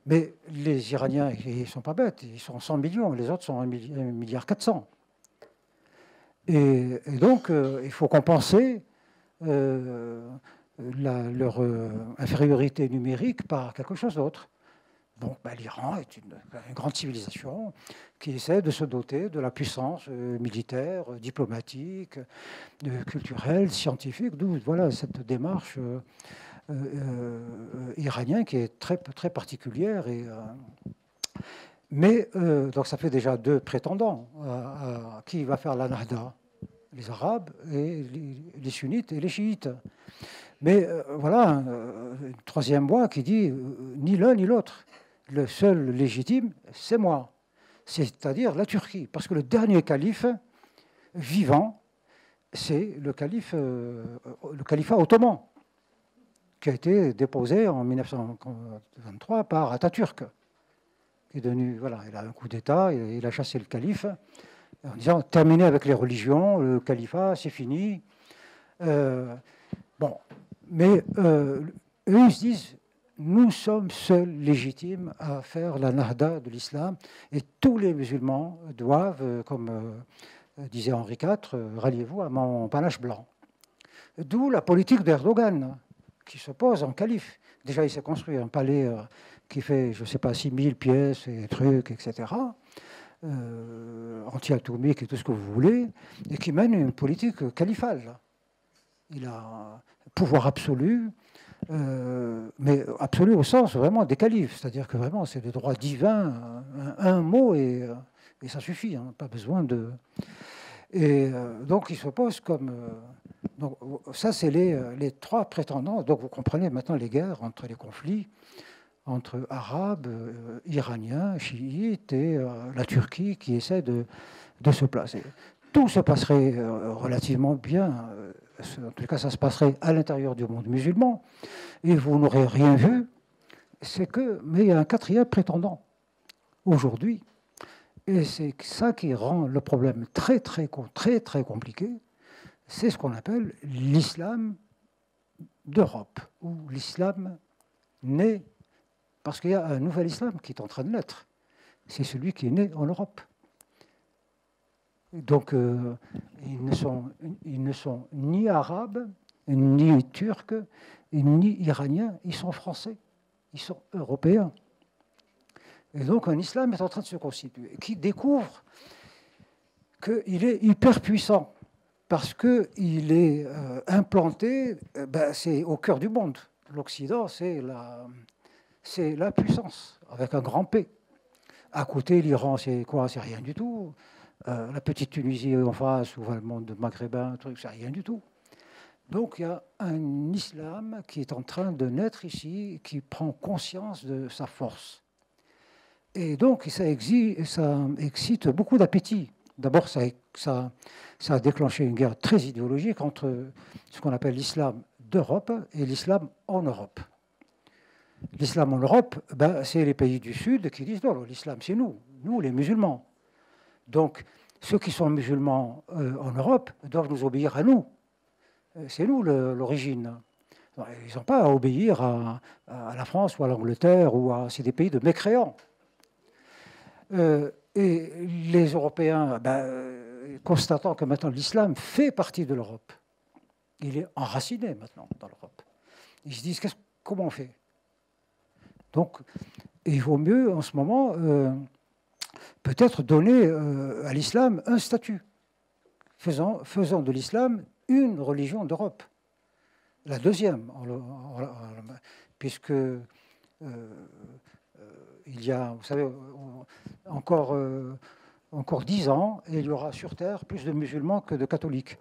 Mais les Iraniens, ils ne sont pas bêtes, ils sont 100 millions, les autres sont 1,4 milliard. Et donc, il faut compenser leur infériorité numérique par quelque chose d'autre. Bon, l'Iran est une grande civilisation qui essaie de se doter de la puissance militaire, diplomatique, culturelle, scientifique, d'où voilà, cette démarche iranienne qui est très, très particulière. Mais donc ça fait déjà 2 prétendants à qui va faire la Nahda, les Arabes et les sunnites et les chiites. Mais voilà, une 3e voix qui dit ni l'un ni l'autre. Le seul légitime, c'est moi, c'est-à-dire la Turquie. Parce que le dernier calife vivant, c'est le califat ottoman, qui a été déposé en 1923 par Atatürk. Qui est devenu, voilà, il a un coup d'État, il a chassé le calife, en disant terminé avec les religions, le califat, c'est fini. Bon, mais eux, ils se disent nous sommes seuls légitimes à faire la nahda de l'islam et tous les musulmans doivent, comme disait Henri IV, ralliez-vous à mon panache blanc. D'où la politique d'Erdogan, qui se pose en calife. Déjà, il s'est construit un palais qui fait, je ne sais pas, 6000 pièces et trucs, etc., anti-atomique et tout ce que vous voulez, et qui mène une politique califale. Il a pouvoir absolu, mais absolu au sens vraiment des califes, c'est-à-dire que vraiment c'est le droit divin, un mot et ça suffit, hein, pas besoin de... Et donc il se pose comme... donc ça c'est les 3 prétendants, donc vous comprenez maintenant les guerres entre les conflits entre Arabes, Iraniens, chiites et la Turquie qui essaie de se placer. Tout se passerait relativement bien, en tout cas ça se passerait à l'intérieur du monde musulman, et vous n'aurez rien vu, mais il y a un 4e prétendant aujourd'hui, et c'est ça qui rend le problème très très compliqué, c'est ce qu'on appelle l'islam d'Europe, ou l'islam né, parce qu'il y a un nouvel islam qui est en train de naître, c'est celui qui est né en Europe. Donc, ils ne sont ni arabes, ni turcs, ni iraniens, ils sont français, ils sont européens. Et donc, un islam est en train de se constituer, qui découvre qu'il est hyper puissant, parce qu'il est implanté, c'est au cœur du monde. L'Occident, c'est la puissance, avec un grand P. À côté, l'Iran, c'est quoi? C'est rien du tout. La petite Tunisie en face, ou le monde maghrébin, c'est rien du tout. Donc il y a un islam qui est en train de naître ici, qui prend conscience de sa force. Et donc ça excite beaucoup d'appétit. D'abord, ça a déclenché une guerre très idéologique entre ce qu'on appelle l'islam d'Europe et l'islam en Europe. L'islam en Europe, c'est les pays du Sud qui disent non, l'islam c'est nous les musulmans. Donc, ceux qui sont musulmans en Europe doivent nous obéir à nous. C'est nous l'origine. Ils n'ont pas à obéir à la France ou à l'Angleterre, c'est des pays de mécréants. Et les Européens, constatant que maintenant l'islam fait partie de l'Europe, il est enraciné maintenant dans l'Europe. Ils se disent, comment on fait? Donc, il vaut mieux en ce moment... peut-être donner à l'islam un statut, faisant de l'islam une religion d'Europe. La deuxième, puisque il y a, vous savez, encore 10 ans, et il y aura sur Terre plus de musulmans que de catholiques.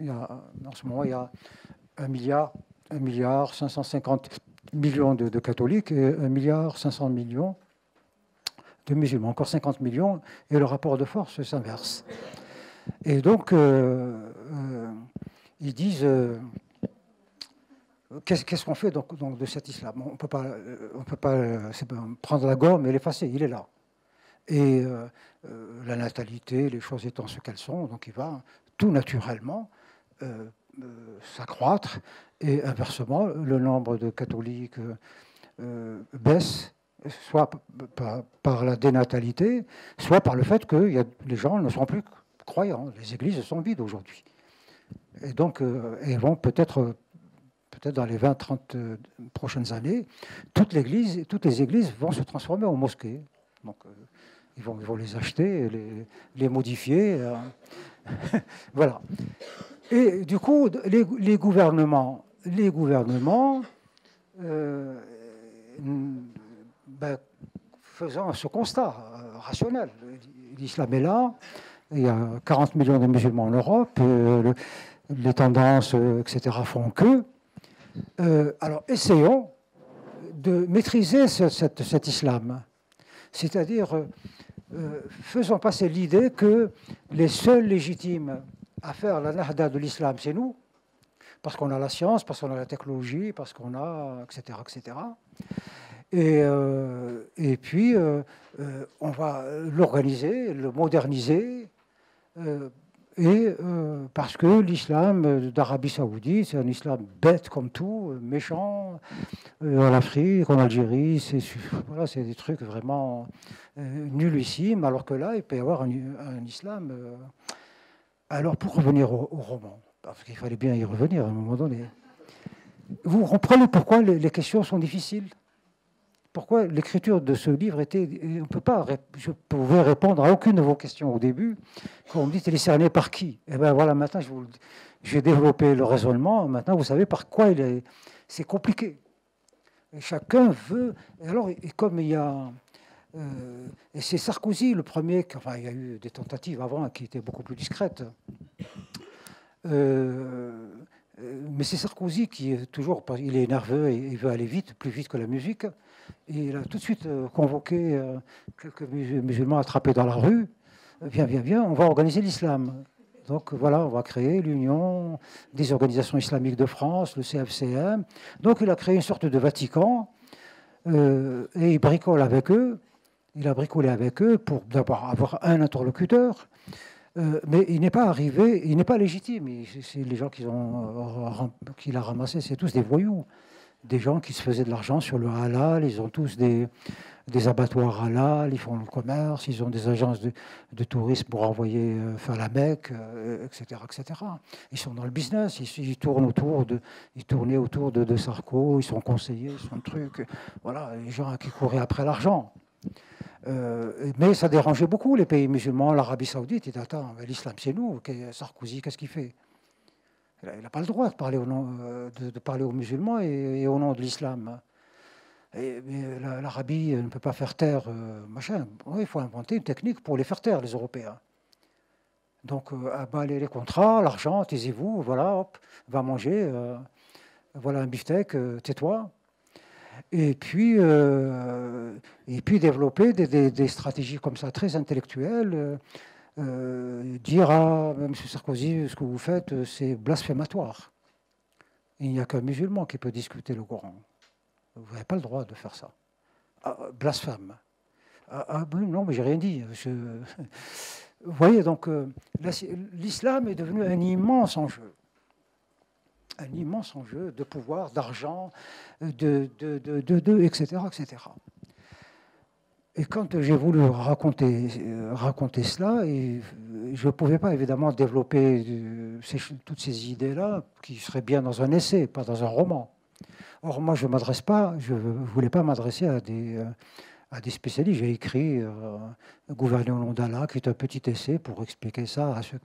En ce moment, il y a 1 550 millions de catholiques et 1 500 000 000 de musulmans. Encore 50 millions, et le rapport de force s'inverse. Et donc, ils disent... Qu'est-ce qu'on fait donc de cet islam? On ne peut pas prendre la gomme et l'effacer, il est là. Et la natalité, les choses étant ce qu'elles sont, donc il va tout naturellement s'accroître. Et inversement, le nombre de catholiques baisse, soit par la dénatalité, soit par le fait que les gens ne sont plus croyants. Les églises sont vides aujourd'hui. Et donc, elles vont peut-être dans les 20-30 prochaines années, toutes les églises vont se transformer en mosquées. Donc, ils vont les acheter, les modifier. Voilà. Et du coup, les gouvernements faisant ce constat rationnel, l'islam est là, il y a 40 millions de musulmans en Europe, les tendances, etc., font que. Alors, essayons de maîtriser cet islam. C'est-à-dire, faisons passer l'idée que les seuls légitimes à faire la nahda de l'islam, c'est nous, parce qu'on a la science, parce qu'on a la technologie, parce qu'on a, etc., etc. Et puis, on va l'organiser, le moderniser, parce que l'islam d'Arabie Saoudite, c'est un islam bête comme tout, méchant, en Afrique, en Algérie, c'est des trucs vraiment nullissimes, alors que là, il peut y avoir un islam. Alors, pour revenir au roman, parce qu'il fallait bien y revenir à un moment donné, vous comprenez pourquoi les questions sont difficiles? Pourquoi l'écriture de ce livre était... Je pouvais répondre à aucune de vos questions au début. Quand on me dit, il est cerné par qui? Eh bien voilà, maintenant, j'ai développé le raisonnement. Maintenant, vous savez par quoi c'est compliqué. Et chacun veut... Et alors, et comme il y a... et c'est Sarkozy le premier... Enfin, il y a eu des tentatives avant qui étaient beaucoup plus discrètes. Mais c'est Sarkozy qui est toujours... Il est nerveux et il veut aller vite, plus vite que la musique. Et il a tout de suite convoqué quelques musulmans attrapés dans la rue. Viens, on va organiser l'islam. Donc voilà, on va créer l'Union des organisations islamiques de France, le CFCM. Donc il a créé une sorte de Vatican et il bricole avec eux. Il a bricolé avec eux pour d'abord avoir un interlocuteur. Mais il n'est pas arrivé, il n'est pas légitime. C'est les gens qu'il a ramassés, c'est tous des voyous. Des gens qui se faisaient de l'argent sur le halal, ils ont tous des abattoirs halal, ils font le commerce, ils ont des agences de tourisme pour envoyer faire la Mecque, etc., etc. Ils sont dans le business, ils tournaient autour de Sarko, ils sont conseillers, ils sont trucs. Voilà, les gens qui couraient après l'argent. Mais ça dérangeait beaucoup les pays musulmans, l'Arabie Saoudite. Ils disaient, attends, l'islam c'est nous, Sarkozy, qu'est-ce qu'il fait? Il n'a pas le droit de parler aux musulmans et au nom de l'islam. Mais l'Arabie ne peut pas faire taire, machin. Oui, il faut inventer une technique pour les faire taire, les Européens. Donc, les contrats, l'argent, taisez-vous, voilà, hop, va manger, voilà un beefsteak, tais-toi. Et puis développer des stratégies comme ça, très intellectuelles. Dire à M. Sarkozy, ce que vous faites, c'est blasphématoire. Il n'y a qu'un musulman qui peut discuter le Coran. Vous n'avez pas le droit de faire ça. Blasphème. Non, mais j'ai rien dit. Vous voyez, donc, l'islam est devenu un immense enjeu. Un immense enjeu de pouvoir, d'argent, etc., etc. Et quand j'ai voulu raconter cela, et je ne pouvais pas évidemment développer toutes ces idées-là, qui seraient bien dans un essai, pas dans un roman. Or, moi, je ne voulais pas m'adresser à des spécialistes. J'ai écrit Gouverner au nom d'Allah, qui est un petit essai pour expliquer ça à ceux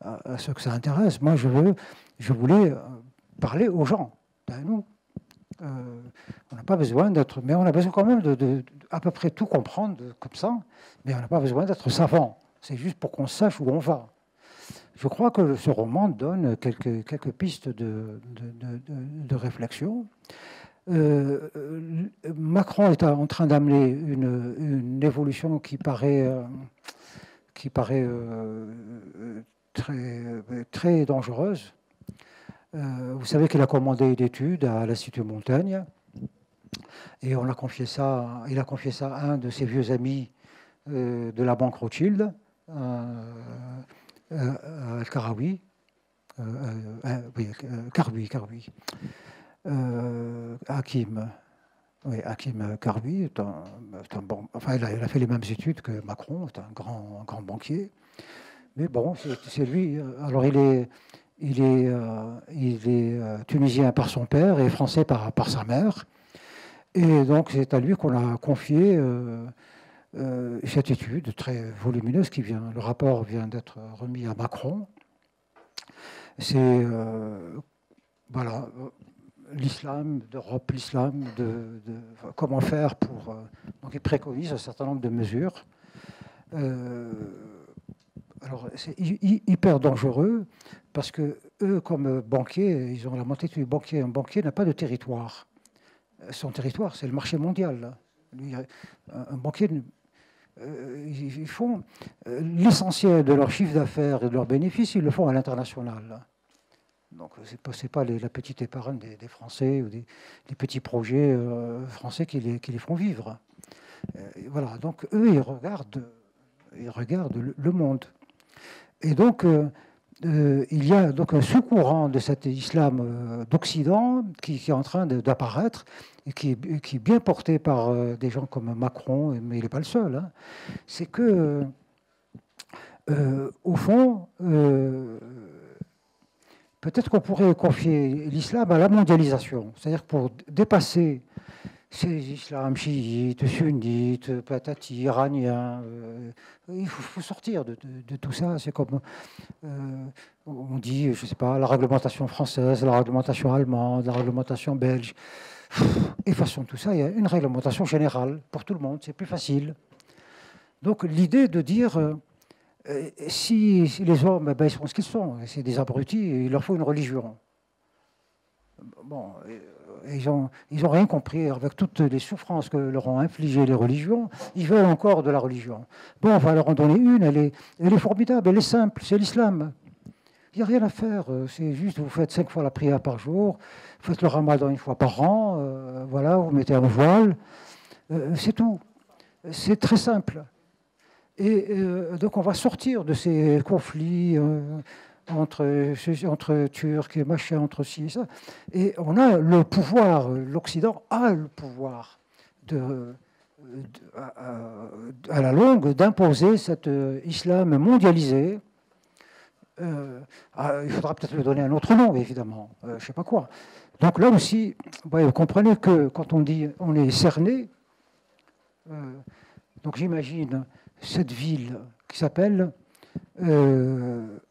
à ceux que ça intéresse. Moi, je voulais parler aux gens, à nous. On n'a pas besoin d'être, mais on a besoin quand même de à peu près tout comprendre comme ça, mais on n'a pas besoin d'être savant. C'est juste pour qu'on sache où on va. Je crois que ce roman donne quelques pistes de réflexion. Macron est en train d'amener une évolution qui paraît très dangereuse. Vous savez qu'il a commandé une étude à l'Institut Montaigne et il a confié ça à un de ses vieux amis de la banque Rothschild, Al-Karawi. Karwi. Hakim Karwi est un bon. Enfin, il a fait les mêmes études que Macron, c'est un grand banquier. Mais bon, c'est lui. Alors, il est tunisien par son père et français par sa mère. Et donc, c'est à lui qu'on a confié cette étude très volumineuse le rapport vient d'être remis à Macron. C'est voilà, l'islam d'Europe, l'islam comment faire pour. Donc, il préconise un certain nombre de mesures. Alors, c'est hyper dangereux parce que eux, comme banquiers, ils ont la mentalité du banquier. Un banquier n'a pas de territoire. Son territoire, c'est le marché mondial. Lui, un banquier, ils font l'essentiel de leur chiffre d'affaires et de leurs bénéfices, ils le font à l'international. Donc, ce n'est pas la petite épargne des Français ou des petits projets français qui les font vivre. Voilà. Donc, eux, ils regardent le monde. Et donc, il y a donc un sous-courant de cet islam d'Occident qui est en train d'apparaître et qui est bien porté par des gens comme Macron, mais il n'est pas le seul. Hein. C'est que, au fond, peut-être qu'on pourrait confier l'islam à la mondialisation. C'est-à-dire que pour dépasser ces islams chiites, sunnites, patati, iraniens, il faut sortir de tout ça. C'est comme on dit, je ne sais pas, la réglementation française, la réglementation allemande, la réglementation belge. Effaçons tout ça, il y a une réglementation générale pour tout le monde, c'est plus facile. Donc l'idée de dire, si les hommes, ils sont ce qu'ils sont, c'est des abrutis, il leur faut une religion. Bon, ils n'ont rien compris avec toutes les souffrances que leur ont infligées les religions. Ils veulent encore de la religion. Bon, on va leur en donner une, elle est formidable, elle est simple, c'est l'islam. Il n'y a rien à faire, c'est juste, vous faites 5 fois la prière par jour, vous faites le ramadan 1 fois par an, voilà, vous mettez un voile, c'est tout. C'est très simple. Et donc on va sortir de ces conflits entre Turcs et machin, entre ci et ça. Et on a le pouvoir, l'Occident a le pouvoir à la longue d'imposer cet islam mondialisé. Il faudra peut-être lui donner un autre nom, évidemment, je ne sais pas quoi. Donc là aussi, vous comprenez que quand on dit on est cerné, donc j'imagine cette ville qui s'appelle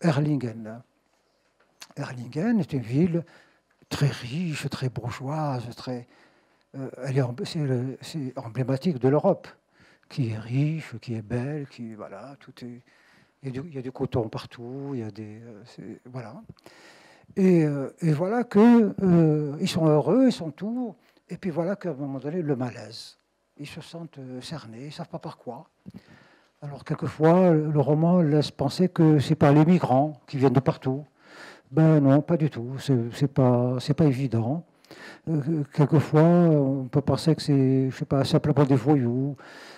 Erlingen. Erlingen est une ville très riche, très bourgeoise, c'est emblématique de l'Europe, qui est riche, qui est belle, voilà, tout est. Il y a du coton partout, il y a voilà. Et voilà qu'ils sont heureux, ils sont tout. Et puis voilà qu'à un moment donné, le malaise. Ils se sentent cernés, ils ne savent pas par quoi. Alors quelquefois, le roman laisse penser que ce n'est pas les migrants qui viennent de partout. Ben non, pas du tout. C'est pas évident. Quelquefois, on peut penser que c'est, je sais pas, simplement des voyous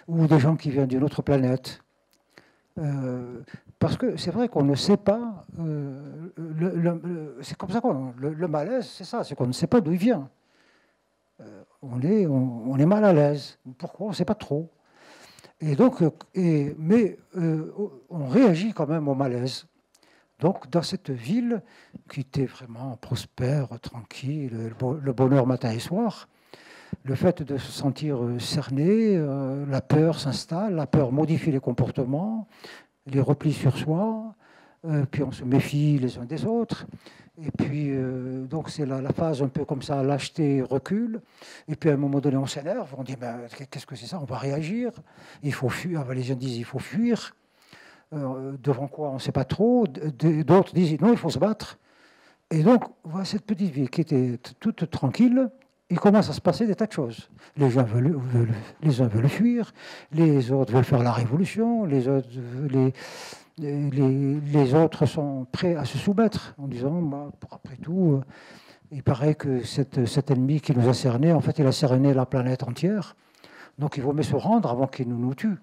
ou des gens qui viennent d'une autre planète. Parce que c'est vrai qu'on ne sait pas. C'est comme ça le malaise, c'est ça, c'est qu'on ne sait pas d'où il vient. On est mal à l'aise. Pourquoi? On ne sait pas trop. Et donc, mais on réagit quand même au malaise. Donc, dans cette ville qui était vraiment prospère, tranquille, le bonheur matin et soir, le fait de se sentir cerné, la peur s'installe, la peur modifie les comportements, les replis sur soi, puis on se méfie les uns des autres. Et puis, donc, c'est la phase un peu comme ça, lâcheté, recul. Et puis, à un moment donné, on s'énerve. On dit, ben, qu'est-ce que c'est ça? On va réagir. Il faut fuir. Les gens disent, il faut fuir. Devant quoi? On ne sait pas trop. D'autres disent, non, il faut se battre. Et donc, voilà, cette petite vie qui était toute tranquille, il commence à se passer des tas de choses. Les uns veulent fuir, les autres veulent faire la révolution, les autres sont prêts à se soumettre en disant, bah, après tout, il paraît que cet ennemi qui nous a cernés, en fait, il a cerné la planète entière. Donc, il vaut mieux se rendre avant qu'il nous tue.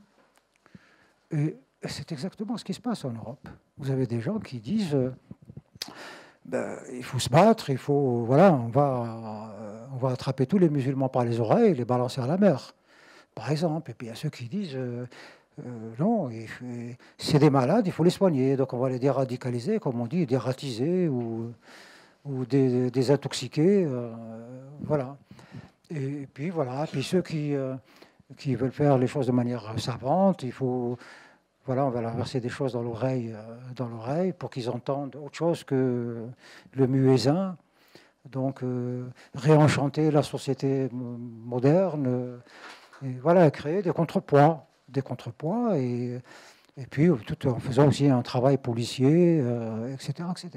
Et c'est exactement ce qui se passe en Europe. Vous avez des gens qui disent, ben, il faut se battre, il faut, voilà, on va attraper tous les musulmans par les oreilles et les balancer à la mer, par exemple. Et puis il y a ceux qui disent, non, c'est des malades, il faut les soigner, donc on va les déradicaliser, comme on dit, dératiser ou désintoxiquer, voilà. Et puis voilà, puis ceux qui veulent faire les choses de manière savante, il faut, voilà, on va leur verser des choses dans l'oreille pour qu'ils entendent autre chose que le muezzin. Donc, réenchanter la société moderne, et voilà, créer des contrepoids, et puis tout en faisant aussi un travail policier, etc., etc.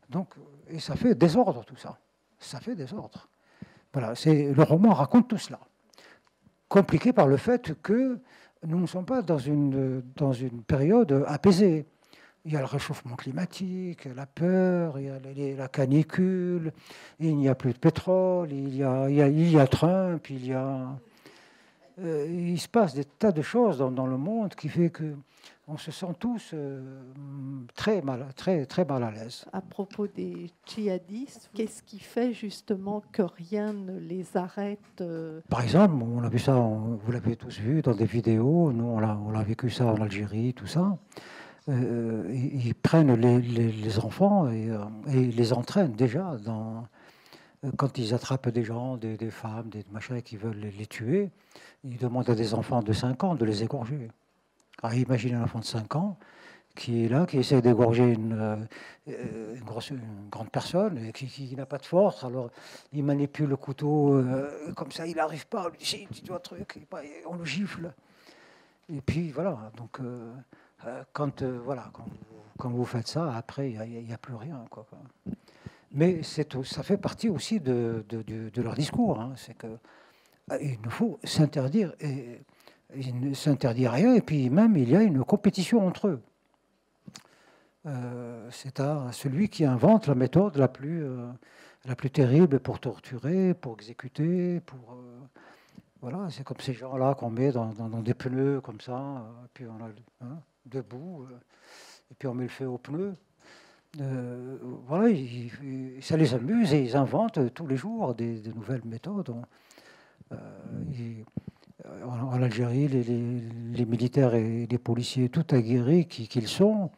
Donc, et ça fait désordre tout ça. Ça fait désordre. Voilà, le roman raconte tout cela. Compliqué par le fait que nous ne sommes pas dans une période apaisée. Il y a le réchauffement climatique, la peur, il y a la canicule, il n'y a plus de pétrole, il y a Trump, il se passe des tas de choses dans le monde qui fait que on se sent tous très mal à l'aise. À propos des djihadistes, qu'est-ce qui fait justement que rien ne les arrête? Par exemple, on a vu ça, vous l'avez tous vu dans des vidéos, nous on l'a vécu ça en Algérie, tout ça. Ils prennent les enfants et les entraînent déjà quand ils attrapent des gens, des femmes, des machins qui veulent les tuer. Ils demandent à des enfants de 5 ans de les égorger. Alors, imaginez un enfant de 5 ans qui est là, qui essaie d'égorger une grande personne et qui n'a pas de force. Alors, il manipule le couteau comme ça, il n'arrive pas. On lui dit, tu dois truc, on le gifle. Et puis, voilà. Donc, quand vous faites ça, après, il n'y a plus rien, quoi. Mais ça fait partie aussi de leur discours. Hein. C'est qu'il ne faut s'interdire. Il ne s'interdit rien. Et puis, même, il y a une compétition entre eux. C'est à celui qui invente la méthode la plus terrible pour torturer, pour exécuter, voilà, c'est comme ces gens-là qu'on met dans des pneus comme ça, puis on a debout, et puis on met le feu aux pneus. Voilà, ça les amuse et ils inventent tous les jours des nouvelles méthodes. En Algérie, les militaires et les policiers, tout aguerris qu'ils sont,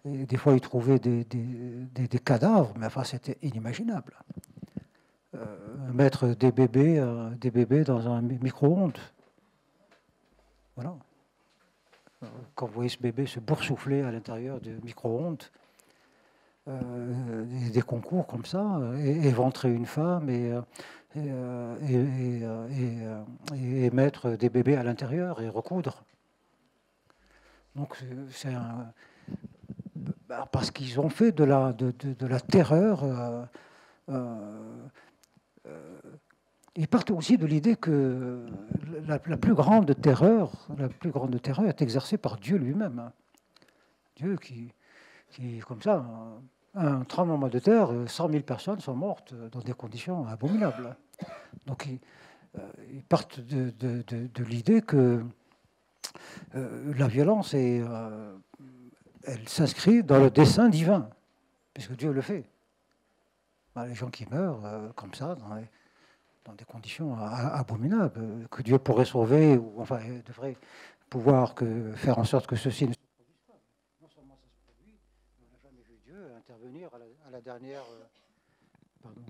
et des fois, ils trouvaient des cadavres, mais enfin, c'était inimaginable. Mettre des bébés dans un micro-ondes. Voilà. Quand vous voyez ce bébé se boursoufler à l'intérieur du micro-ondes, des concours comme ça, éventrer une femme et mettre des bébés à l'intérieur et recoudre. Donc, c'est un... Parce qu'ils ont fait de la terreur. Ils partent aussi de l'idée que la plus grande terreur est exercée par Dieu lui-même. Dieu qui comme ça, un tremblement de terre, 100 000 personnes sont mortes dans des conditions abominables. Donc ils partent de l'idée que la violence elle s'inscrit dans le dessein divin, puisque Dieu le fait. Les gens qui meurent comme ça, dans des conditions abominables, que Dieu pourrait sauver, ou enfin devrait pouvoir faire en sorte que ceci ne se produise pas. Non seulement ça se produit, mais on n'a jamais vu Dieu intervenir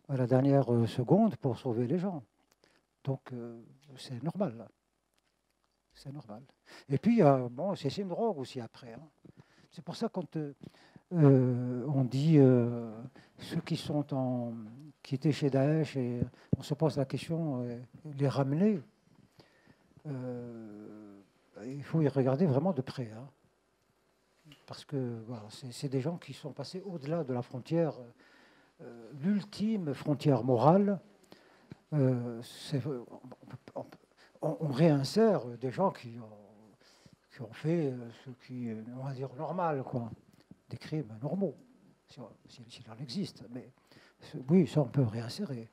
à la dernière seconde pour sauver les gens. Donc c'est normal. Là. C'est normal. Et puis, c'est une drogue aussi après. Hein. C'est pour ça quand on dit ceux qui étaient chez Daesh, et on se pose la question, les ramener, il faut y regarder vraiment de près. Hein. Parce que voilà, c'est des gens qui sont passés au-delà de la frontière, l'ultime frontière morale. On réinsère des gens qui ont fait ce qui est, on va dire, normal, quoi. Des crimes normaux, s'il en existe. Mais oui, ça, on peut réinsérer.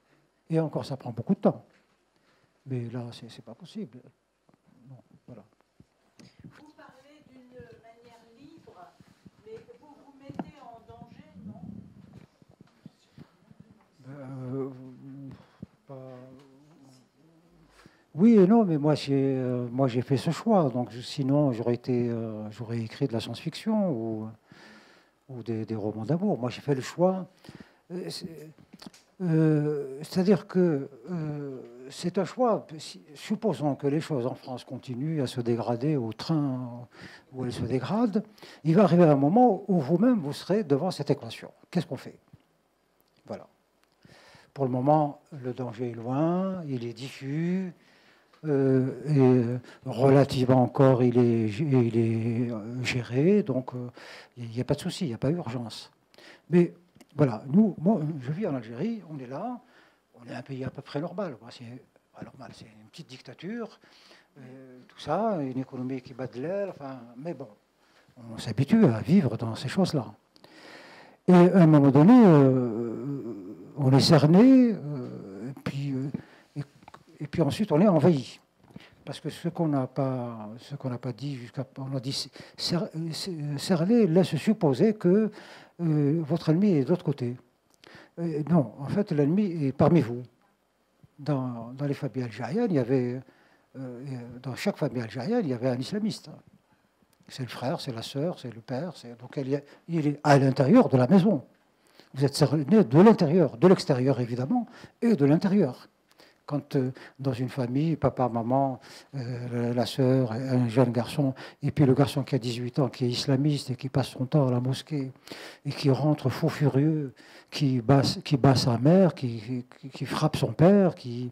Et encore, ça prend beaucoup de temps. Mais là, c'est pas possible. Non, voilà. Vous parlez d'une manière libre, mais vous vous mettez en danger, non? Oui et non, mais moi j'ai fait ce choix. Donc sinon j'aurais écrit de la science-fiction ou des romans d'amour. Moi j'ai fait le choix. C'est-à-dire que c'est un choix. Supposons que les choses en France continuent à se dégrader au train où elles se dégradent, il va arriver un moment où vous-même vous serez devant cette équation. Qu'est-ce qu'on fait? Voilà. Pour le moment, le danger est loin, il est diffus. Et relativement encore, il est géré, donc il n'y a pas de souci, il n'y a pas d'urgence. Mais voilà, moi, je vis en Algérie, on est là, on est un pays à peu près normal. C'est une petite dictature, tout ça, une économie qui bat de l'aile, enfin, mais bon, on s'habitue à vivre dans ces choses-là. Et à un moment donné, on est cerné, et puis ensuite, on est envahi. Parce que ce qu'on n'a pas dit jusqu'à... On a dit cerner laisse supposer que votre ennemi est de l'autre côté. Non, en fait, l'ennemi est parmi vous. Dans les familles algériennes, il y avait... dans chaque famille algérienne, il y avait un islamiste. C'est le frère, c'est la sœur, c'est le père. Donc il est à l'intérieur de la maison. Vous êtes cerné de l'intérieur, de l'extérieur évidemment, et de l'intérieur. Quand dans une famille, papa, maman, la sœur, un jeune garçon, et puis le garçon qui a 18 ans, qui est islamiste et qui passe son temps à la mosquée, et qui rentre fou furieux, qui bat sa mère, qui frappe son père, qui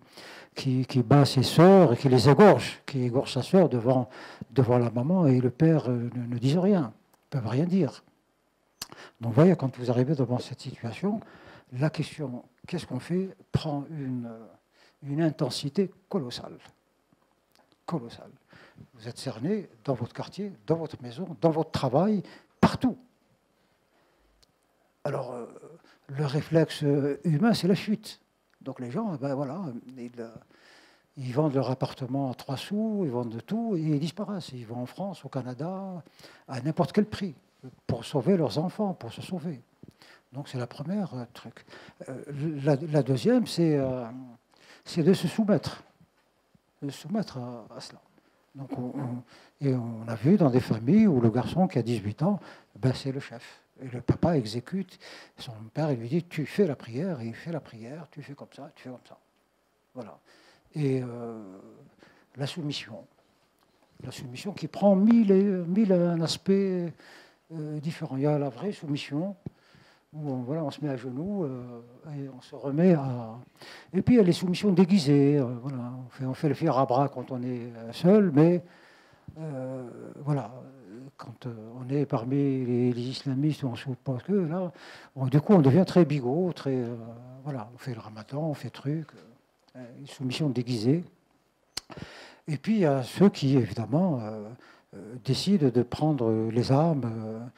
bat ses sœurs, et qui les égorge, qui égorge sa sœur devant la maman, et le père ne disent rien, ne peuvent rien dire. Donc vous voyez, quand vous arrivez devant cette situation, la question, qu'est-ce qu'on fait, prend une intensité colossale. Colossale. Vous êtes cerné dans votre quartier, dans votre maison, dans votre travail, partout. Alors, le réflexe humain, c'est la fuite. Donc les gens, ben voilà, ils vendent leur appartement à 3 sous, ils vendent de tout, et ils disparaissent. Ils vont en France, au Canada, à n'importe quel prix, pour sauver leurs enfants, pour se sauver. Donc c'est la première truc. La deuxième, c'est de se soumettre. De se soumettre à cela. Donc on a vu dans des familles où le garçon qui a 18 ans, ben c'est le chef. Et le papa exécute. Son père, il lui dit, tu fais la prière, et il fait la prière, tu fais comme ça, tu fais comme ça. Voilà. Et la soumission. La soumission qui prend mille et un aspects différents. Il y a la vraie soumission, où on se met à genoux et on se remet à... Et puis il y a les soumissions déguisées. Voilà. On fait le fier à bras quand on est seul, mais voilà, quand on est parmi les islamistes, on suppose que là, du coup, on devient très bigot, très... voilà, on fait le ramadan, on fait truc, une soumission déguisée. Et puis il y a ceux qui, évidemment, décident de prendre les armes...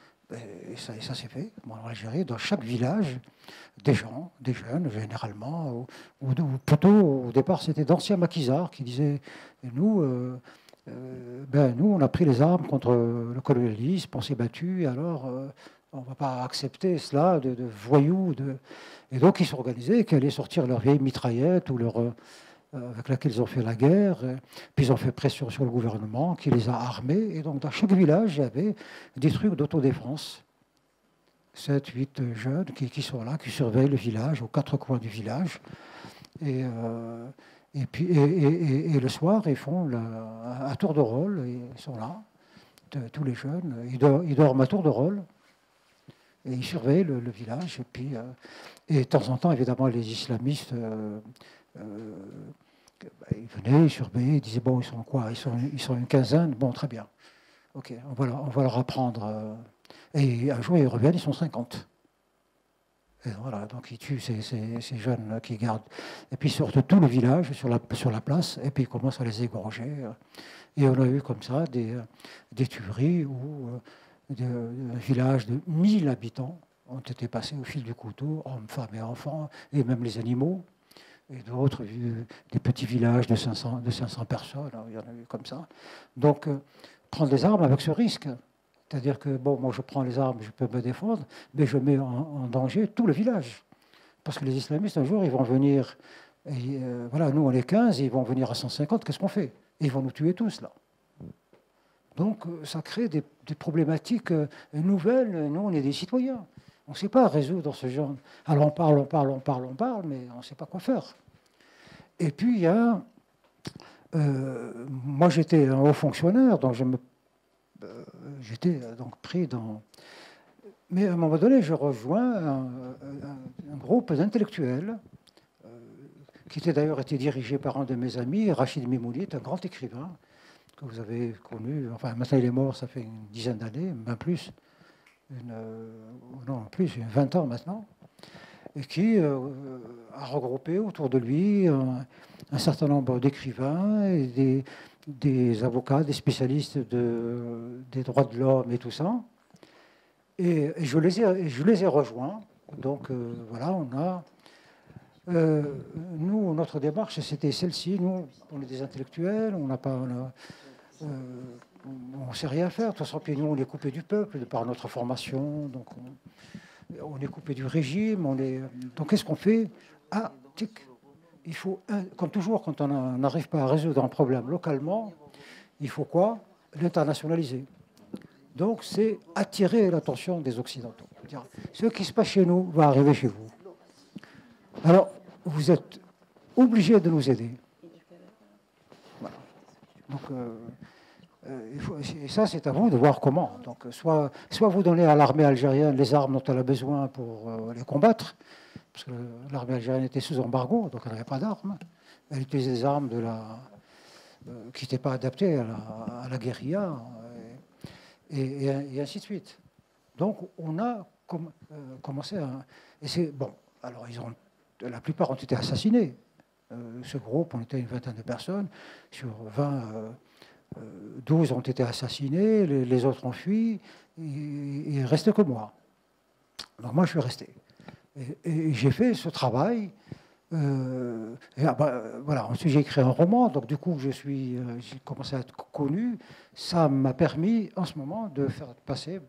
Et ça s'est fait en Algérie, dans chaque village, des gens, des jeunes généralement, ou plutôt au départ c'était d'anciens maquisards qui disaient nous, on a pris les armes contre le colonialisme, on s'est battu, alors on ne va pas accepter cela de voyous. Et donc ils s'organisaient, qui allaient sortir leur vieille mitraillette ou avec laquelle ils ont fait la guerre, puis ils ont fait pression sur le gouvernement qui les a armés, et donc dans chaque village, il y avait des trucs d'autodéfense. 7, 8 jeunes qui sont là, qui surveillent le village, aux 4 coins du village, et le soir, ils font un tour de rôle, et ils sont là, tous les jeunes, ils dorment à tour de rôle, Et ils surveillaient le village. Et puis, et de temps en temps, évidemment, les islamistes, ils venaient, ils surveillaient, ils disaient, bon, ils sont quoi? Ils sont une quinzaine, bon, très bien. Ok, on va leur apprendre. Et un jour, ils reviennent, ils sont 50. Et voilà, donc ils tuent ces jeunes qui gardent. Et puis ils sortent tout le village sur la place, et puis ils commencent à les égorger. Et on a eu comme ça des tueries où un village de 1000 habitants ont été passés au fil du couteau, hommes, femmes et enfants, et même les animaux. Et d'autres, des petits villages de 500 personnes, il y en a eu comme ça. Donc, prendre des armes avec ce risque. C'est-à-dire que, bon, moi je prends les armes, je peux me défendre, mais je mets en danger tout le village. Parce que les islamistes, un jour, ils vont venir, et, voilà, nous on est 15, ils vont venir à 150, qu'est-ce qu'on fait? Ils vont nous tuer tous, là. Donc, ça crée des problématiques nouvelles. Nous, on est des citoyens. On ne sait pas résoudre ce genre. Alors, on parle, mais on ne sait pas quoi faire. Et puis, il y a... moi, j'étais un haut fonctionnaire, donc j'étais donc pris dans... Mais à un moment donné, je rejoins un groupe d'intellectuels qui était d'ailleurs été dirigé par un de mes amis, Rachid Mimouni, un grand écrivain que vous avez connu. Enfin, maintenant il est mort, ça fait une dizaine d'années, même plus. Non, plus, 20 ans maintenant. Et qui a regroupé autour de lui un certain nombre d'écrivains et des avocats, des spécialistes des droits de l'homme et tout ça. Et je les ai rejoints. Donc voilà, on a... nous, notre démarche, c'était celle-ci. Nous, on est des intellectuels, on n'a pas... on ne sait rien faire. De toute façon, puis nous, on est coupé du peuple de par notre formation. Donc on est coupé du régime. Donc qu'est-ce qu'on fait? Ah, tic, il faut, comme toujours, quand on n'arrive pas à résoudre un problème localement, il faut quoi? L'internationaliser. Donc, c'est attirer l'attention des Occidentaux. Ce qui se passe chez nous va arriver chez vous. Alors, vous êtes obligés de nous aider. Voilà. Donc, et ça, c'est à vous de voir comment. Donc, soit vous donnez à l'armée algérienne les armes dont elle a besoin pour les combattre, parce que l'armée algérienne était sous embargo, donc elle n'avait pas d'armes. Elle utilisait des armes qui n'étaient pas adaptées à la guérilla. Et ainsi de suite. Donc, on a commencé à... Et c'est bon. Alors, la plupart ont été assassinés. Ce groupe, on était une vingtaine de personnes. Sur 20, 12 ont été assassinés. Les autres ont fui. Il ne reste que moi. Donc, moi, je suis resté. Et j'ai fait ce travail. Voilà. Ensuite, j'ai écrit un roman, donc du coup, j'ai commencé à être connu. Ça m'a permis, en ce moment, de faire passer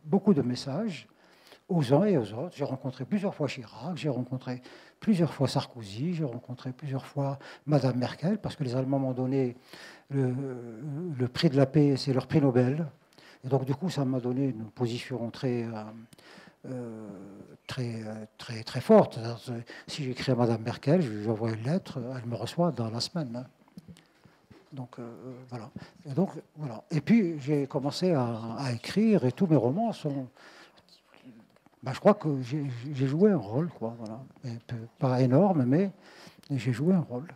beaucoup de messages aux uns et aux autres. J'ai rencontré plusieurs fois Chirac, j'ai rencontré plusieurs fois Sarkozy, j'ai rencontré plusieurs fois Madame Merkel, parce que les Allemands m'ont donné le prix de la paix, c'est leur prix Nobel. Et donc, du coup, ça m'a donné une position très forte. Si j'écris à Madame Merkel, je lui envoie une lettre, elle me reçoit dans la semaine. Donc voilà. Et puis j'ai commencé à écrire et tous mes romans sont... je crois que j'ai joué un rôle, quoi. Voilà. Pas énorme, mais j'ai joué un rôle.